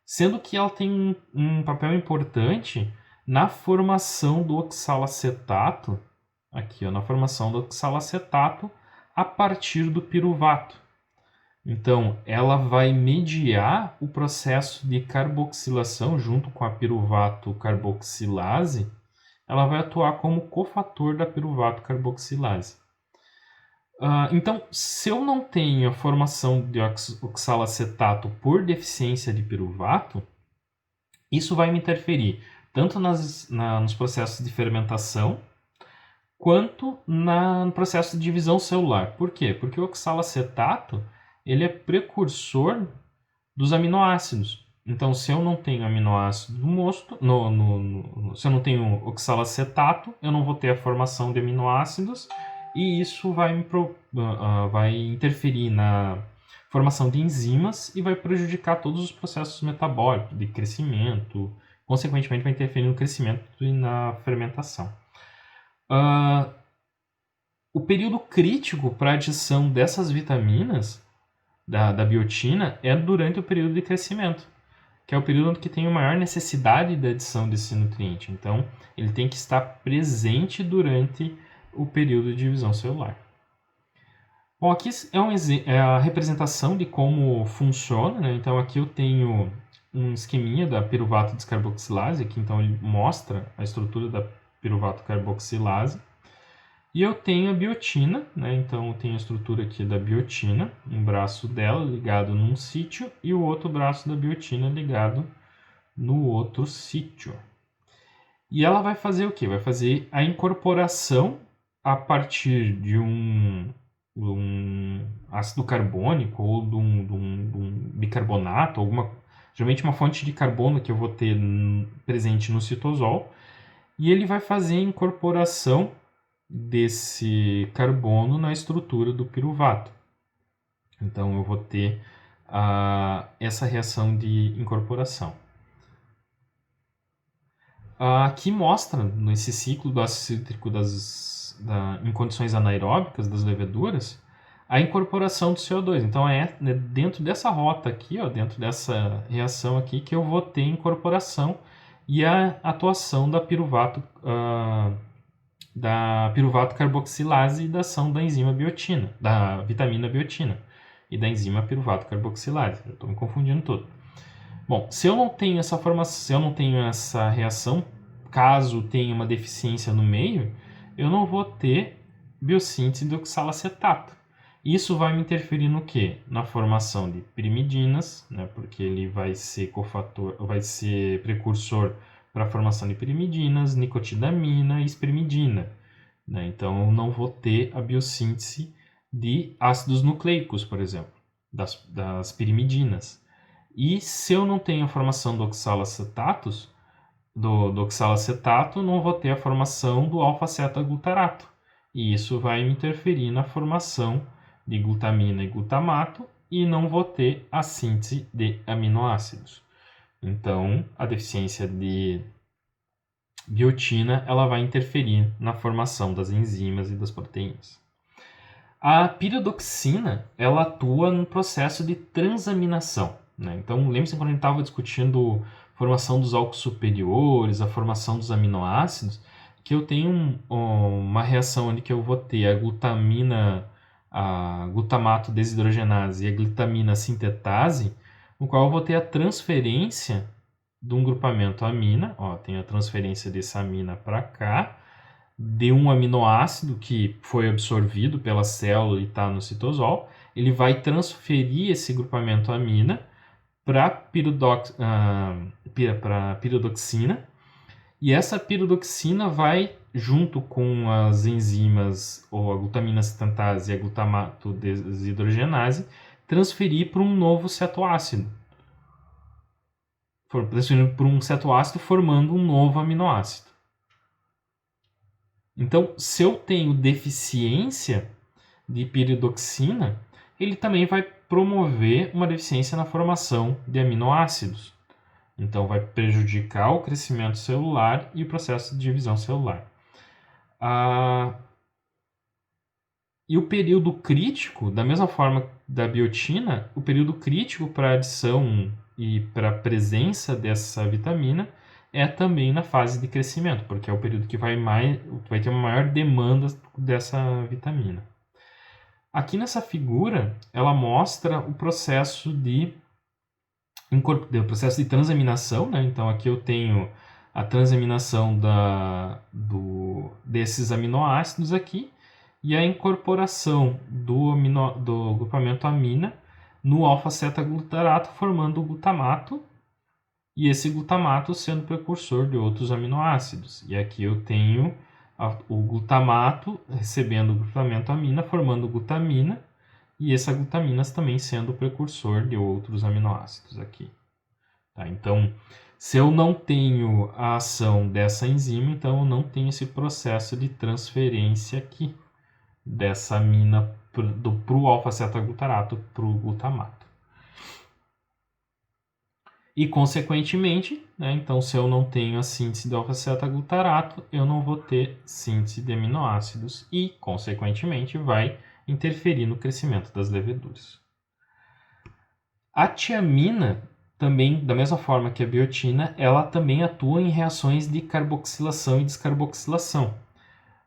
sendo que ela tem um papel importante na formação do oxalacetato, na formação do oxalacetato a partir do piruvato. Então, ela vai mediar o processo de carboxilação junto com a piruvato carboxilase. Ela vai atuar como cofator da piruvato carboxilase. Então, se eu não tenho a formação de oxalacetato por deficiência de piruvato, isso vai me interferir tanto nos processos de fermentação quanto no processo de divisão celular. Por quê? Porque o oxalacetato ele é precursor dos aminoácidos. Então, se eu não tenho aminoácido se eu não tenho oxalacetato, eu não vou ter a formação de aminoácidos e isso vai interferir na formação de enzimas e vai prejudicar todos os processos metabólicos de crescimento, consequentemente vai interferir no crescimento e na fermentação. O período crítico para a adição dessas vitaminas da biotina é durante o período de crescimento, que é o período que tem a maior necessidade da adição desse nutriente. Então, ele tem que estar presente durante o período de divisão celular. Bom, aqui é a representação de como funciona, né? Então, aqui eu tenho um esqueminha da piruvato descarboxilase, aqui então ele mostra a estrutura da piruvato carboxilase. E eu tenho a biotina, né? Então eu tenho a estrutura aqui da biotina, um braço dela ligado num sítio e o outro braço da biotina ligado no outro sítio. E ela vai fazer o quê? Vai fazer a incorporação a partir de um ácido carbônico ou de um bicarbonato, geralmente uma fonte de carbono que eu vou ter presente no citosol, e ele vai fazer a incorporação desse carbono na estrutura do piruvato. Então eu vou ter essa reação de incorporação. Aqui mostra, nesse ciclo do ácido cítrico em condições anaeróbicas das leveduras, a incorporação do CO2. Então é dentro dessa rota aqui, dentro dessa reação aqui, que eu vou ter incorporação e a atuação da piruvato carboxilase e da ação da enzima biotina, da vitamina biotina e da enzima piruvato carboxilase. Eu estou me confundindo todo. Bom, se eu não tenho essa formação, se eu não tenho essa reação, caso tenha uma deficiência no meio, eu não vou ter biossíntese de oxalacetato. Isso vai me interferir no quê? Na formação de pirimidinas, né, porque ele vai ser precursor para a formação de pirimidinas, nicotidamina e espermidina. Né? Então, eu não vou ter a biossíntese de ácidos nucleicos, por exemplo, das pirimidinas. E se eu não tenho a formação do oxalacetato, não vou ter a formação do alfa-cetoglutarato. E isso vai interferir na formação de glutamina e glutamato e não vou ter a síntese de aminoácidos. Então, a deficiência de biotina ela vai interferir na formação das enzimas e das proteínas. A piridoxina ela atua no processo de transaminação. Né? Então, lembre-se quando a gente estava discutindo a formação dos álcools superiores, a formação dos aminoácidos, que eu tenho uma reação ali que eu vou ter a glutamato desidrogenase e a glitamina sintetase, no qual eu vou ter a transferência de um grupamento amina, tem a transferência dessa amina para cá, de um aminoácido que foi absorvido pela célula e está no citosol, ele vai transferir esse grupamento amina para piridoxina, e essa piridoxina vai, junto com as enzimas ou a glutamina sintetase e a glutamato desidrogenase, transferir para um novo cetoácido. Transferindo para um cetoácido formando um novo aminoácido. Então, se eu tenho deficiência de piridoxina, ele também vai promover uma deficiência na formação de aminoácidos. Então, vai prejudicar o crescimento celular e o processo de divisão celular. E o período crítico, da mesma forma da biotina, o período crítico para a adição e para a presença dessa vitamina é também na fase de crescimento, porque é o período que vai ter uma maior demanda dessa vitamina. Aqui nessa figura, ela mostra o processo de transaminação, né? Então aqui eu tenho a transaminação desses aminoácidos aqui e a incorporação do grupamento amina no alfa-cetaglutarato, formando o glutamato, e esse glutamato sendo precursor de outros aminoácidos. E aqui eu tenho o glutamato recebendo o grupamento amina, formando glutamina, e essa glutamina também sendo o precursor de outros aminoácidos aqui. Tá? Então, se eu não tenho a ação dessa enzima, então eu não tenho esse processo de transferência aqui dessa amina para o alfa-cetaglutarato para o glutamato. E, consequentemente, né, então, se eu não tenho a síntese de alfa-cetaglutarato, eu não vou ter síntese de aminoácidos e, consequentemente, vai interferir no crescimento das leveduras. A tiamina, também, da mesma forma que a biotina, ela também atua em reações de carboxilação e descarboxilação.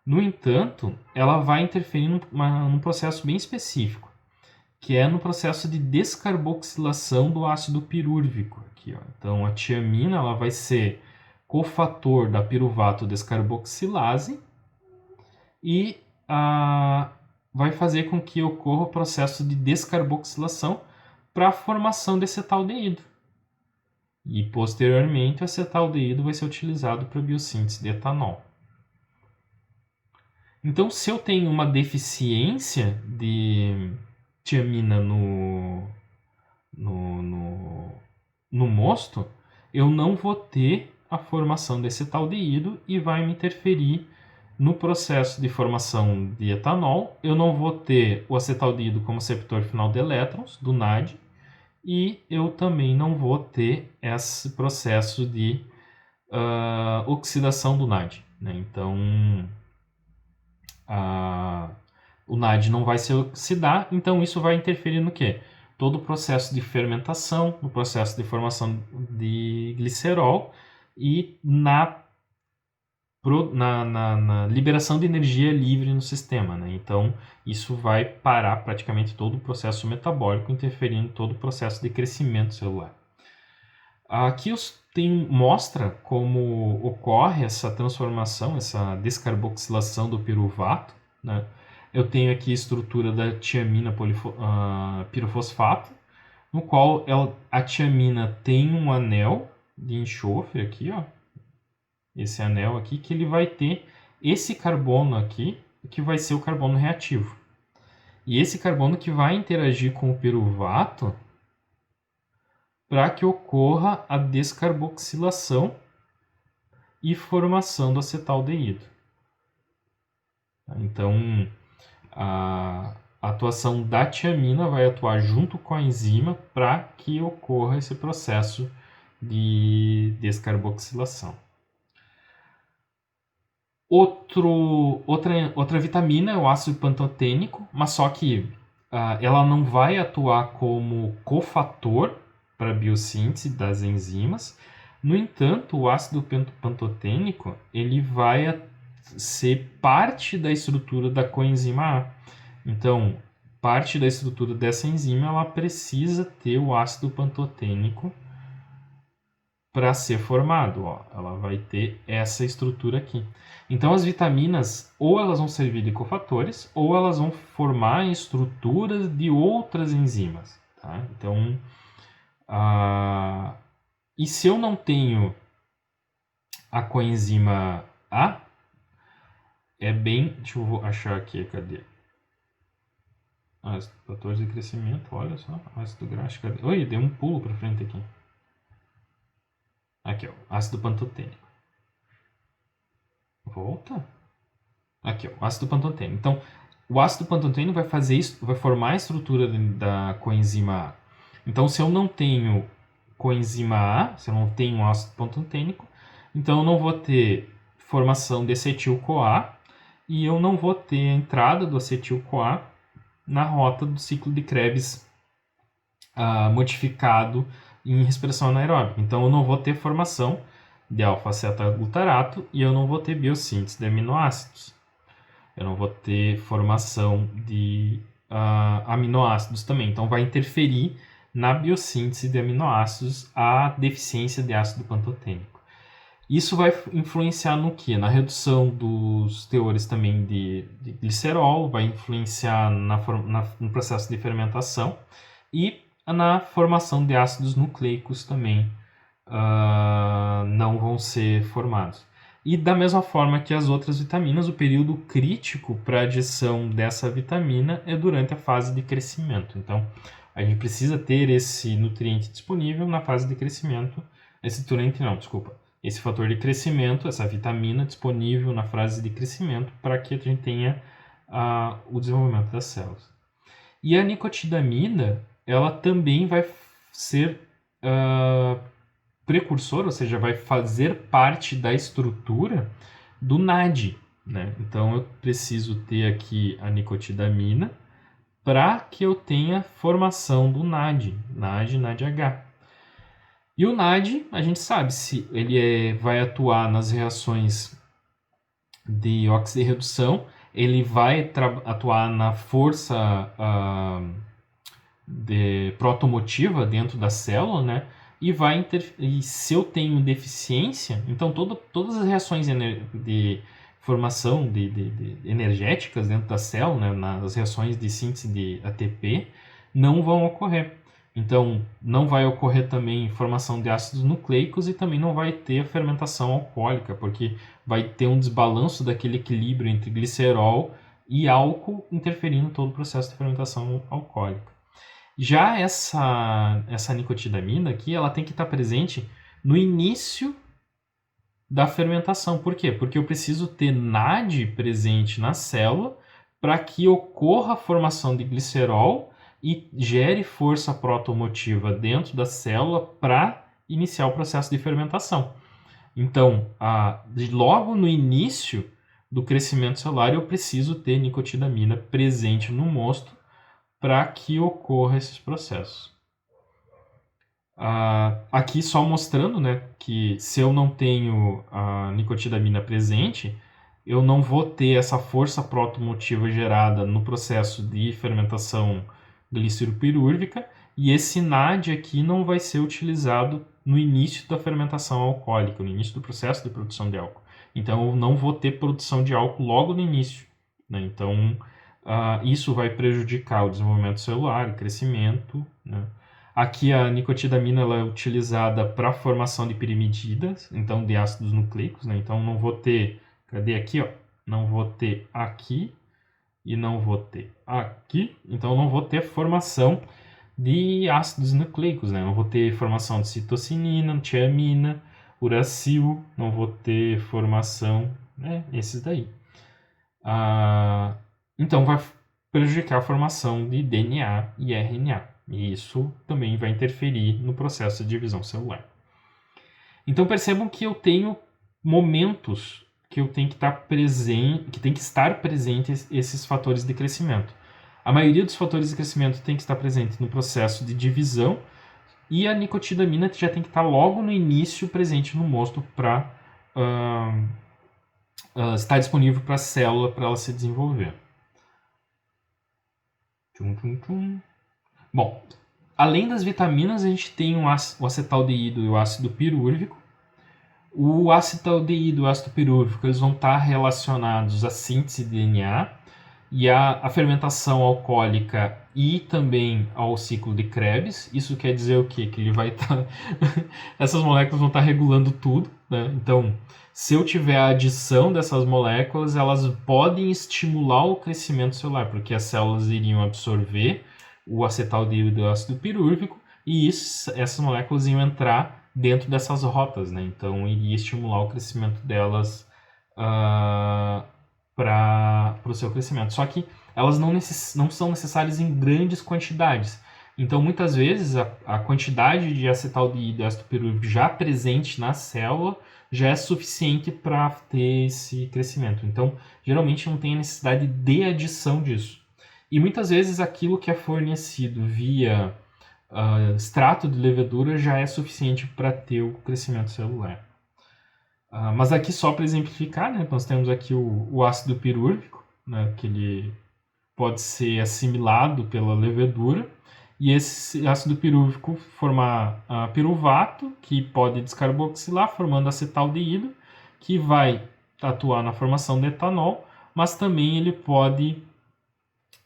No entanto, ela vai interferir num processo bem específico, que é no processo de descarboxilação do ácido pirúrvico. Aqui, ó. Então, a tiamina ela vai ser cofator da piruvato descarboxilase e vai fazer com que ocorra o processo de descarboxilação para a formação de acetaldeído. E, posteriormente, o acetaldeído vai ser utilizado para a biossíntese de etanol. Então, se eu tenho uma deficiência de tiamina no mosto, eu não vou ter a formação desse acetaldeído e vai me interferir no processo de formação de etanol. Eu não vou ter o acetaldeído como receptor final de elétrons, do NAD, e eu também não vou ter esse processo de oxidação do NAD. Né? Então, o NAD não vai se oxidar, então isso vai interferir no quê? Todo o processo de fermentação, no processo de formação de glicerol e na liberação de energia livre no sistema. Né? Então, isso vai parar praticamente todo o processo metabólico, interferindo em todo o processo de crescimento celular. Aqui mostra como ocorre essa transformação, essa descarboxilação do piruvato. Né? Eu tenho aqui a estrutura da tiamina pirofosfato, no qual a tiamina tem um anel de enxofre aqui, ó. Esse anel aqui, que ele vai ter esse carbono aqui, que vai ser o carbono reativo. E esse carbono que vai interagir com o piruvato para que ocorra a descarboxilação e formação do acetaldeído. Então, a atuação da tiamina vai atuar junto com a enzima para que ocorra esse processo de descarboxilação. Outra vitamina é o ácido pantotênico, mas só que ela não vai atuar como cofator para a biossíntese das enzimas. No entanto, o ácido pantotênico ele vai ser parte da estrutura da coenzima A. Então, parte da estrutura dessa enzima ela precisa ter o ácido pantotênico para ser formado. Ó. Ela vai ter essa estrutura aqui. Então, as vitaminas ou elas vão servir de cofatores ou elas vão formar estruturas de outras enzimas. Tá? Então, e se eu não tenho a coenzima A, deixa eu achar aqui, cadê? Fatores de crescimento, olha só. Ácido gráfico, cadê? Oi, dei um pulo para frente aqui. Aqui, ó, ácido pantotênico. Volta. Aqui, ó, ácido pantotênico. Então, o ácido pantotênico vai fazer isso, vai formar a estrutura da coenzima A. Então, se eu não tenho coenzima A, se eu não tenho ácido pantotênico, então eu não vou ter formação de acetil-CoA e eu não vou ter a entrada do acetil-CoA na rota do ciclo de Krebs modificado em respiração anaeróbica. Então eu não vou ter formação de alfa-cetaglutarato e eu não vou ter biossíntese de aminoácidos. Eu não vou ter formação de aminoácidos também. Então, vai interferir na biossíntese de aminoácidos a deficiência de ácido pantotênico. Isso vai influenciar no quê? Na redução dos teores também de glicerol, vai influenciar no processo de fermentação e na formação de ácidos nucleicos também não vão ser formados. E da mesma forma que as outras vitaminas, o período crítico para a adição dessa vitamina é durante a fase de crescimento. Então, a gente precisa ter esse nutriente disponível na fase de crescimento. Esse fator de crescimento, essa vitamina disponível na fase de crescimento para que a gente tenha o desenvolvimento das células. E a nicotidamina, ela também vai ser precursor, ou seja, vai fazer parte da estrutura do NAD, né? Então eu preciso ter aqui a nicotidamina para que eu tenha formação do NAD, NADH. E o NAD, a gente sabe se ele vai atuar nas reações de oxirredução, ele vai atuar na força protomotiva dentro da célula, né? E se eu tenho deficiência, então todas as reações de formação de energéticas dentro da célula, né, nas reações de síntese de ATP, não vão ocorrer. Então, não vai ocorrer também formação de ácidos nucleicos e também não vai ter a fermentação alcoólica, porque vai ter um desbalanço daquele equilíbrio entre glicerol e álcool interferindo todo o processo de fermentação alcoólica. Já essa nicotidamina aqui, ela tem que estar presente no início da fermentação. Por quê? Porque eu preciso ter NAD presente na célula para que ocorra a formação de glicerol e gere força protomotiva dentro da célula para iniciar o processo de fermentação. Então, logo no início do crescimento celular, eu preciso ter nicotidamina presente no mosto para que ocorra esses processos. Aqui só mostrando, né, que se eu não tenho a nicotidamina presente, eu não vou ter essa força protomotiva gerada no processo de fermentação gliceropirúrgica, e esse NAD aqui não vai ser utilizado no início da fermentação alcoólica, no início do processo de produção de álcool. Então eu não vou ter produção de álcool logo no início, né? Então isso vai prejudicar o desenvolvimento celular, o crescimento, né? Aqui a nicotidamina ela é utilizada para a formação de pirimididas, então de ácidos nucleicos, né? Então não vou ter, cadê aqui, ó? Não vou ter aqui e não vou ter aqui, então não vou ter formação de ácidos nucleicos, né? Não vou ter formação de citocinina, tiamina, uracil, não vou ter formação, esses daí. Então vai prejudicar a formação de DNA e RNA, e isso também vai interferir no processo de divisão celular. Então percebam que eu tenho momentos que eu tenho que estar presente, que tem que estar presentes esses fatores de crescimento. A maioria dos fatores de crescimento tem que estar presente no processo de divisão, e a nicotidamina já tem que estar logo no início presente no mosto para estar disponível para a célula para ela se desenvolver. Bom, além das vitaminas, a gente tem o acetaldeído e o ácido pirúrgico. O acetaldeído e o ácido pirúrgico eles vão estar relacionados à síntese de DNA e à fermentação alcoólica e também ao ciclo de Krebs. Isso quer dizer o quê? Que ele vai estar... Essas moléculas vão estar regulando tudo, né? Então, se eu tiver a adição dessas moléculas, elas podem estimular o crescimento celular, porque as células iriam absorver o acetaldeído e o ácido pirúrgico e essas moléculas iam entrar dentro dessas rotas, né? Então, iria estimular o crescimento delas para o seu crescimento. Só que elas não são necessárias em grandes quantidades. Então, muitas vezes, a quantidade de acetaldeído e ácido pirúrgico já presente na célula já é suficiente para ter esse crescimento. Então, geralmente não tem a necessidade de adição disso. E muitas vezes aquilo que é fornecido via extrato de levedura já é suficiente para ter o crescimento celular. Mas aqui só para exemplificar, né, nós temos aqui o ácido pirúrgico, né, que ele pode ser assimilado pela levedura, e esse ácido pirúvico formar piruvato, que pode descarboxilar, formando acetaldeído, que vai atuar na formação de etanol, mas também ele pode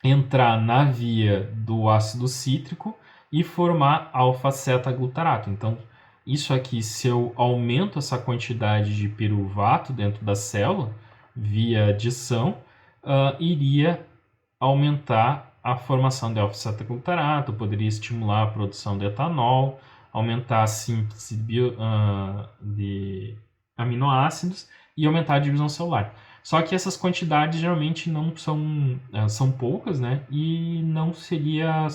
entrar na via do ácido cítrico e formar alfa-cetaglutarato. Então, isso aqui, se eu aumento essa quantidade de piruvato dentro da célula, via adição, iria aumentar a formação de alfa-cetaglutarato, poderia estimular a produção de etanol, aumentar a síntese de aminoácidos e aumentar a divisão celular. Só que essas quantidades geralmente não são poucas, né? E não seria...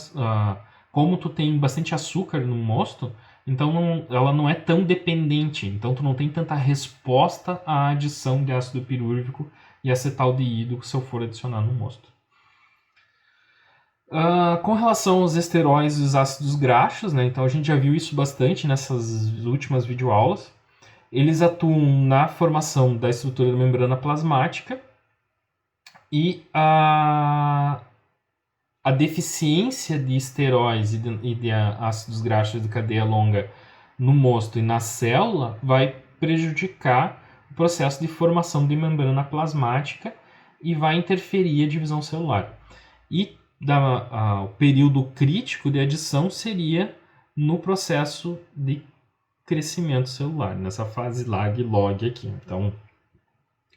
como tu tem bastante açúcar no mosto, então ela não é tão dependente. Então tu não tem tanta resposta à adição de ácido pirúvico e acetaldeído se eu for adicionar no mosto. Com relação aos esteróis e os ácidos graxos, né? Então a gente já viu isso bastante nessas últimas videoaulas. Eles atuam na formação da estrutura da membrana plasmática e a deficiência de esteróis e de ácidos graxos de cadeia longa no mosto e na célula vai prejudicar o processo de formação de membrana plasmática e vai interferir a divisão celular. E o período crítico de adição seria no processo de crescimento celular, nessa fase lag-log aqui. Então,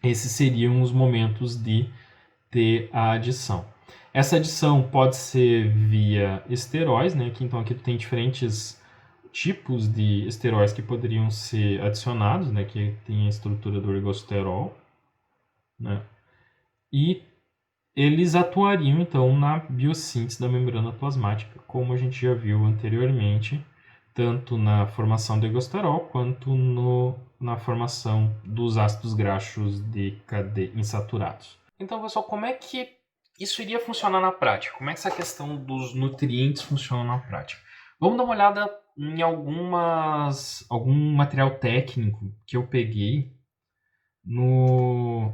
esses seriam os momentos de ter a adição. Essa adição pode ser via esteróis, né? Então aqui tem diferentes tipos de esteróis que poderiam ser adicionados, né? Que tem a estrutura do ergosterol, né? E eles atuariam, então, na biossíntese da membrana plasmática, como a gente já viu anteriormente, tanto na formação do ergosterol quanto na formação dos ácidos graxos de cadeia insaturados. Então, pessoal, como é que isso iria funcionar na prática? Como é que essa questão dos nutrientes funciona na prática? Vamos dar uma olhada em algum material técnico que eu peguei no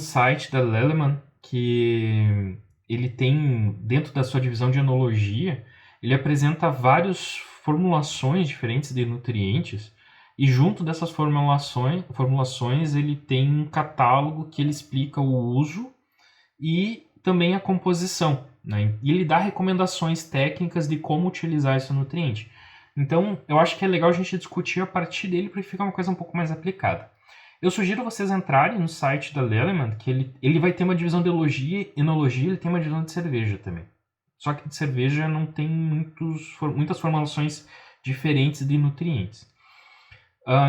site da Leleman, que ele tem, dentro da sua divisão de enologia, ele apresenta várias formulações diferentes de nutrientes, e junto dessas formulações ele tem um catálogo que ele explica o uso e também a composição, né? E ele dá recomendações técnicas de como utilizar esse nutriente. Então, eu acho que é legal a gente discutir a partir dele para ficar uma coisa um pouco mais aplicada. Eu sugiro vocês entrarem no site da Leleman, que ele vai ter uma divisão de enologia, ele tem uma divisão de cerveja também. Só que de cerveja não tem muitas formulações diferentes de nutrientes.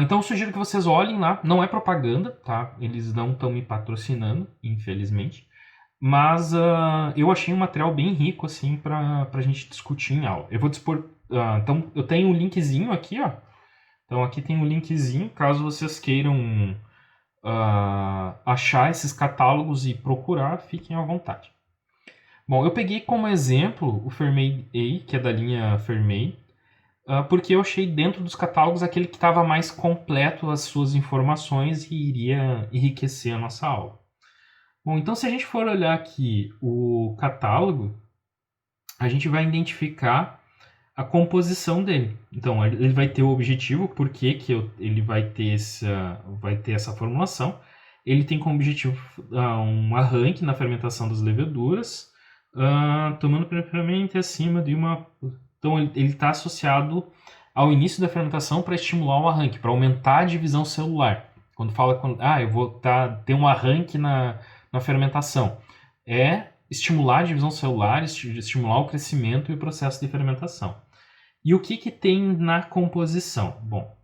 Então eu sugiro que vocês olhem lá, não é propaganda, tá? Eles não estão me patrocinando, infelizmente. Mas eu achei um material bem rico, assim, para a gente discutir em aula. Eu vou dispor... então eu tenho um linkzinho aqui, ó. Então aqui tem um linkzinho, caso vocês queiram achar esses catálogos e procurar, fiquem à vontade. Bom, eu peguei como exemplo o Fermade A, que é da linha Fermade, porque eu achei dentro dos catálogos aquele que estava mais completo as suas informações e iria enriquecer a nossa aula. Bom, então se a gente for olhar aqui o catálogo, a gente vai identificar a composição dele. Então, ele vai ter o objetivo, por que ele vai ter essa formulação. Ele tem como objetivo um arranque na fermentação das leveduras, tomando preferencialmente acima de uma... Então, ele está associado ao início da fermentação para estimular o arranque, para aumentar a divisão celular. Quando fala, eu vou ter um arranque na fermentação, é estimular a divisão celular, estimular o crescimento e o processo de fermentação. E o que tem na composição? Bom,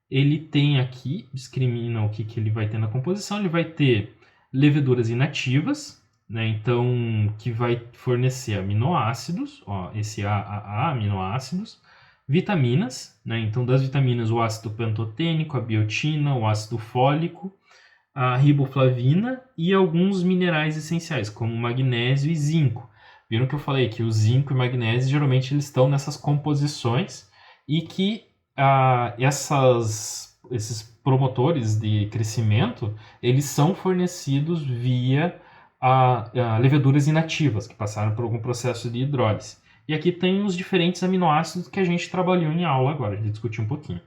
ele tem aqui, discrimina o que ele vai ter na composição. Ele vai ter leveduras inativas, né? Então, que vai fornecer aminoácidos, esse AAA, aminoácidos, vitaminas, né? Então, das vitaminas, o ácido pantotênico, a biotina, o ácido fólico, a riboflavina e alguns minerais essenciais, como magnésio e zinco. Viram que eu falei que o zinco e o magnésio, geralmente, eles estão nessas composições e que essas esses promotores de crescimento, eles são fornecidos via leveduras inativas, que passaram por algum processo de hidrólise. E aqui tem os diferentes aminoácidos que a gente trabalhou em aula agora, a gente discutiu um pouquinho.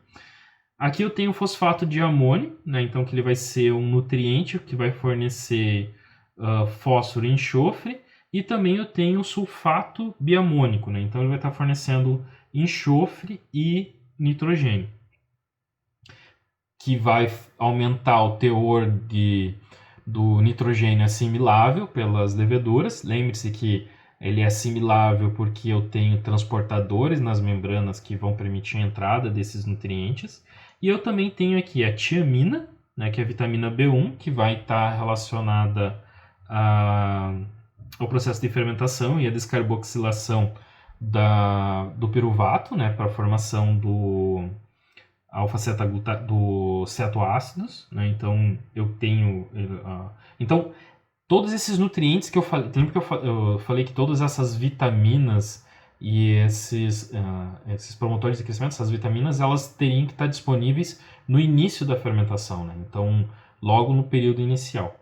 Aqui eu tenho o fosfato de amônio, né? Então que ele vai ser um nutriente que vai fornecer fósforo e enxofre, e também eu tenho o sulfato biamônico, né? Então ele vai estar fornecendo enxofre e nitrogênio, que vai aumentar o teor do nitrogênio assimilável pelas leveduras. Lembre-se que ele é assimilável porque eu tenho transportadores nas membranas que vão permitir a entrada desses nutrientes. E eu também tenho aqui a tiamina, né, que é a vitamina B1, que vai estar relacionada ao processo de fermentação e a descarboxilação do piruvato, né, para a formação do do cetoácidos, né? Então eu tenho então todos esses nutrientes que eu falei, lembra que eu falei que todas essas vitaminas e esses promotores de crescimento, essas vitaminas, elas teriam que estar disponíveis no início da fermentação, né? Então logo no período inicial.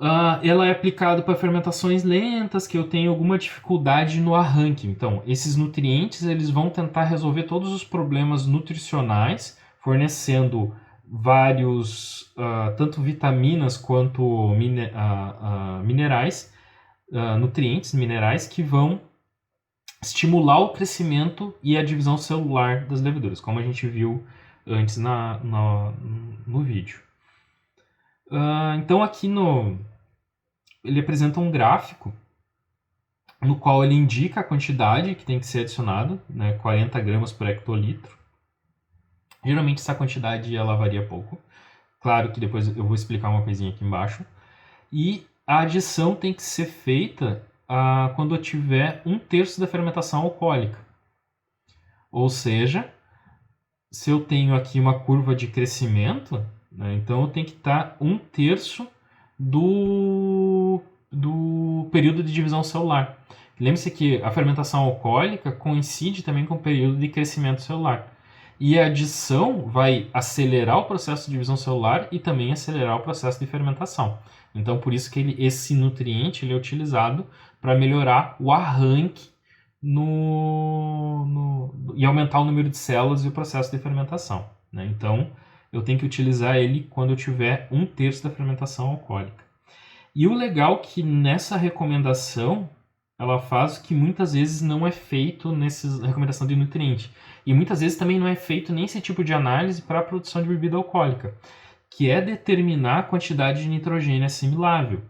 Ela é aplicada para fermentações lentas, que eu tenho alguma dificuldade no arranque. Então, esses nutrientes eles vão tentar resolver todos os problemas nutricionais, fornecendo vários, tanto vitaminas quanto minerais, nutrientes minerais que vão estimular o crescimento e a divisão celular das leveduras, como a gente viu antes no vídeo. Então aqui ele apresenta um gráfico no qual ele indica a quantidade que tem que ser adicionado, né, 40 gramas por hectolitro. Geralmente essa quantidade ela varia pouco. Claro que depois eu vou explicar uma coisinha aqui embaixo. E a adição tem que ser feita quando eu tiver 1/3 da fermentação alcoólica. Ou seja, se eu tenho aqui uma curva de crescimento, né, então eu tenho que estar 1/3 do período de divisão celular. Lembre-se que a fermentação alcoólica coincide também com o período de crescimento celular. E a adição vai acelerar o processo de divisão celular e também acelerar o processo de fermentação. Então, por isso que esse nutriente ele é utilizado para melhorar o arranque e aumentar o número de células e o processo de fermentação, né? Então, eu tenho que utilizar ele quando eu tiver 1/3 da fermentação alcoólica. E o legal é que nessa recomendação, ela faz o que muitas vezes não é feito nessa recomendação de nutriente. E muitas vezes também não é feito nem esse tipo de análise para a produção de bebida alcoólica, que é determinar a quantidade de nitrogênio assimilável.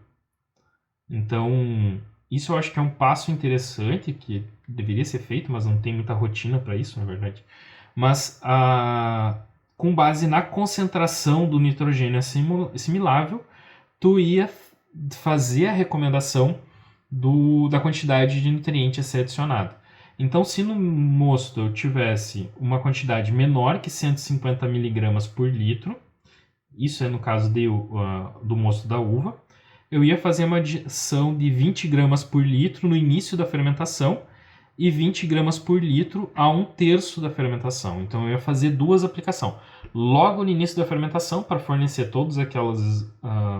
Então, isso eu acho que é um passo interessante, que deveria ser feito, mas não tem muita rotina para isso, na verdade. Mas, com base na concentração do nitrogênio assimilável, tu ia fazer a recomendação da quantidade de nutriente a ser adicionada. Então, se no mosto eu tivesse uma quantidade menor que 150 mg por litro, isso é no caso do mosto da uva, eu ia fazer uma adição de 20 gramas por litro no início da fermentação e 20 gramas por litro a 1/3 da fermentação. Então eu ia fazer duas aplicações. Logo no início da fermentação, para fornecer todos aqueles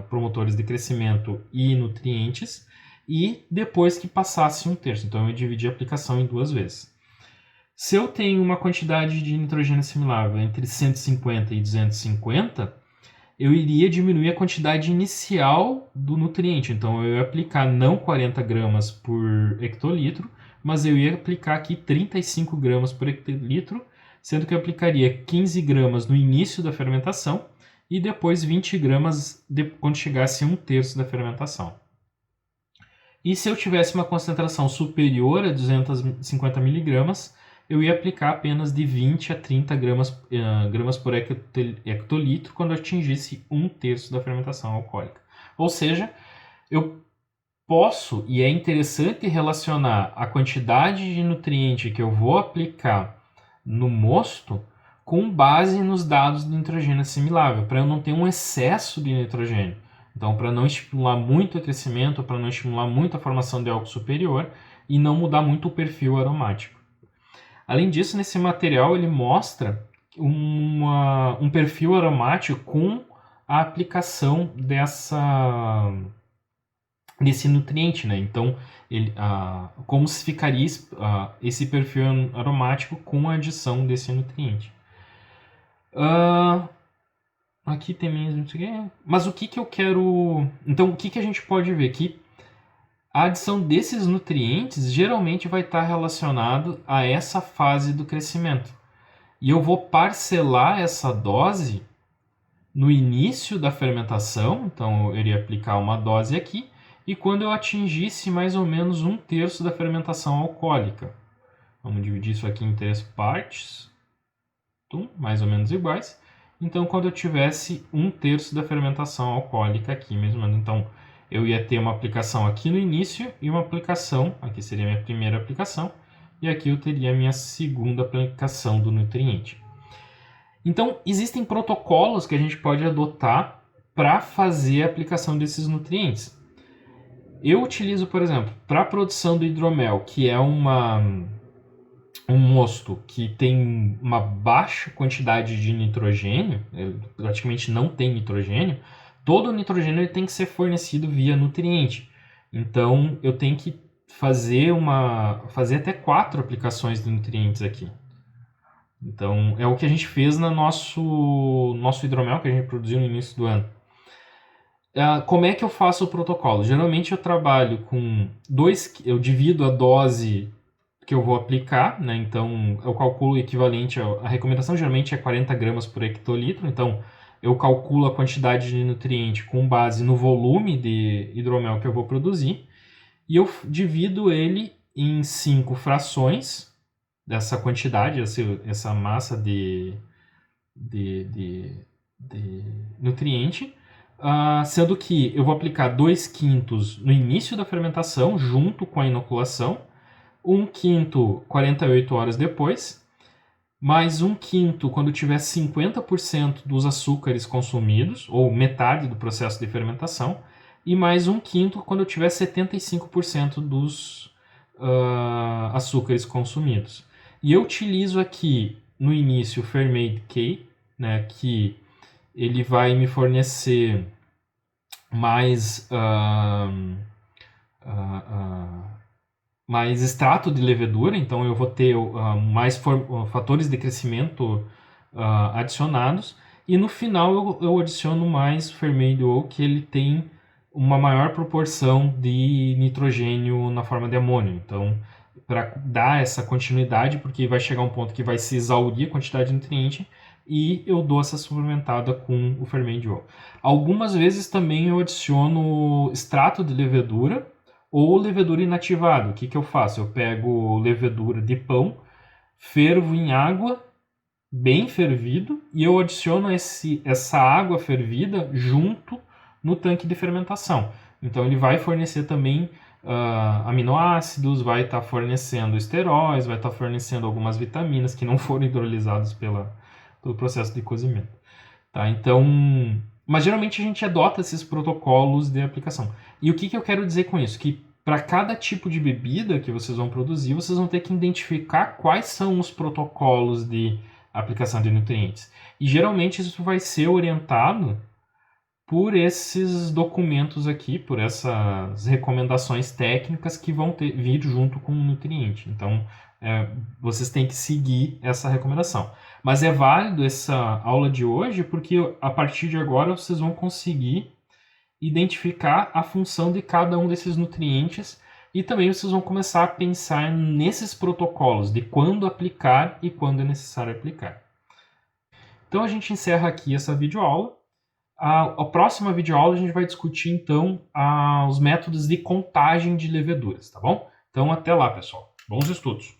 promotores de crescimento e nutrientes, e depois que passasse 1/3. Então eu dividi a aplicação em duas vezes. Se eu tenho uma quantidade de nitrogênio assimilável entre 150 e 250, eu iria diminuir a quantidade inicial do nutriente. Então eu ia aplicar não 40 gramas por hectolitro, mas eu ia aplicar aqui 35 gramas por hectolitro, sendo que eu aplicaria 15 gramas no início da fermentação e depois 20 gramas quando chegasse a 1/3 da fermentação. E se eu tivesse uma concentração superior a 250 mg, eu ia aplicar apenas de 20 a 30 gramas por hectolitro quando eu atingisse 1/3 da fermentação alcoólica. Ou seja, eu posso, e é interessante relacionar a quantidade de nutriente que eu vou aplicar no mosto com base nos dados do nitrogênio assimilável, para eu não ter um excesso de nitrogênio. Então, para não estimular muito o crescimento, para não estimular muito a formação de álcool superior e não mudar muito o perfil aromático. Além disso, nesse material ele mostra um perfil aromático com a aplicação desse nutriente, né? Então, como se ficaria esse perfil aromático com a adição desse nutriente? Aqui tem mesmo, mas o que eu quero... Então, o que a gente pode ver? Que a adição desses nutrientes geralmente vai estar relacionado a essa fase do crescimento. E eu vou parcelar essa dose no início da fermentação, então eu iria aplicar uma dose aqui, e quando eu atingisse mais ou menos 1/3 da fermentação alcoólica. Vamos dividir isso aqui em 3 partes, mais ou menos iguais. Então, quando eu tivesse 1/3 da fermentação alcoólica aqui, mesmo, então eu ia ter uma aplicação aqui no início e uma aplicação, aqui seria a minha primeira aplicação, e aqui eu teria a minha segunda aplicação do nutriente. Então, existem protocolos que a gente pode adotar para fazer a aplicação desses nutrientes. Eu utilizo, por exemplo, para a produção do hidromel, que é um mosto que tem uma baixa quantidade de nitrogênio, praticamente não tem nitrogênio, todo o nitrogênio ele tem que ser fornecido via nutriente. Então, eu tenho que fazer até 4 aplicações de nutrientes aqui. Então, é o que a gente fez no nosso hidromel que a gente produziu no início do ano. Como é que eu faço o protocolo? Geralmente eu trabalho com eu divido a dose que eu vou aplicar, né? Então eu calculo o equivalente, a recomendação geralmente é 40 gramas por hectolitro, então eu calculo a quantidade de nutriente com base no volume de hidromel que eu vou produzir, e eu divido ele em 5 frações dessa quantidade, essa massa de nutriente, sendo que eu vou aplicar 2/5 no início da fermentação, junto com a inoculação, 1/5 48 horas depois, mais 1/5 quando tiver 50% dos açúcares consumidos, ou metade do processo de fermentação, e mais 1/5 quando eu tiver 75% dos açúcares consumidos. E eu utilizo aqui no início o Fairmade K, né, que ele vai me fornecer mais extrato de levedura, então eu vou ter mais fatores de crescimento adicionados, e no final eu adiciono mais Fairmade O, que ele tem uma maior proporção de nitrogênio na forma de amônio. Então, para dar essa continuidade, porque vai chegar um ponto que vai se exaurir a quantidade de nutriente, e eu dou essa suplementada com o Fairmade O. Algumas vezes também eu adiciono extrato de levedura ou levedura inativada. O que eu faço? Eu pego levedura de pão, fervo em água, bem fervido, e eu adiciono essa água fervida junto no tanque de fermentação. Então ele vai fornecer também aminoácidos, vai estar fornecendo esteróis, vai estar fornecendo algumas vitaminas que não foram hidrolisadas pelo processo de cozimento. Tá? Então, mas geralmente a gente adota esses protocolos de aplicação. E o que eu quero dizer com isso? Que para cada tipo de bebida que vocês vão produzir, vocês vão ter que identificar quais são os protocolos de aplicação de nutrientes. E geralmente isso vai ser orientado por esses documentos aqui, por essas recomendações técnicas que vão vir junto com o nutriente. Então, vocês têm que seguir essa recomendação. Mas é válido essa aula de hoje porque a partir de agora vocês vão conseguir identificar a função de cada um desses nutrientes e também vocês vão começar a pensar nesses protocolos de quando aplicar e quando é necessário aplicar. Então a gente encerra aqui essa videoaula. A próxima videoaula a gente vai discutir então os métodos de contagem de leveduras, tá bom? Então até lá, pessoal. Bons estudos!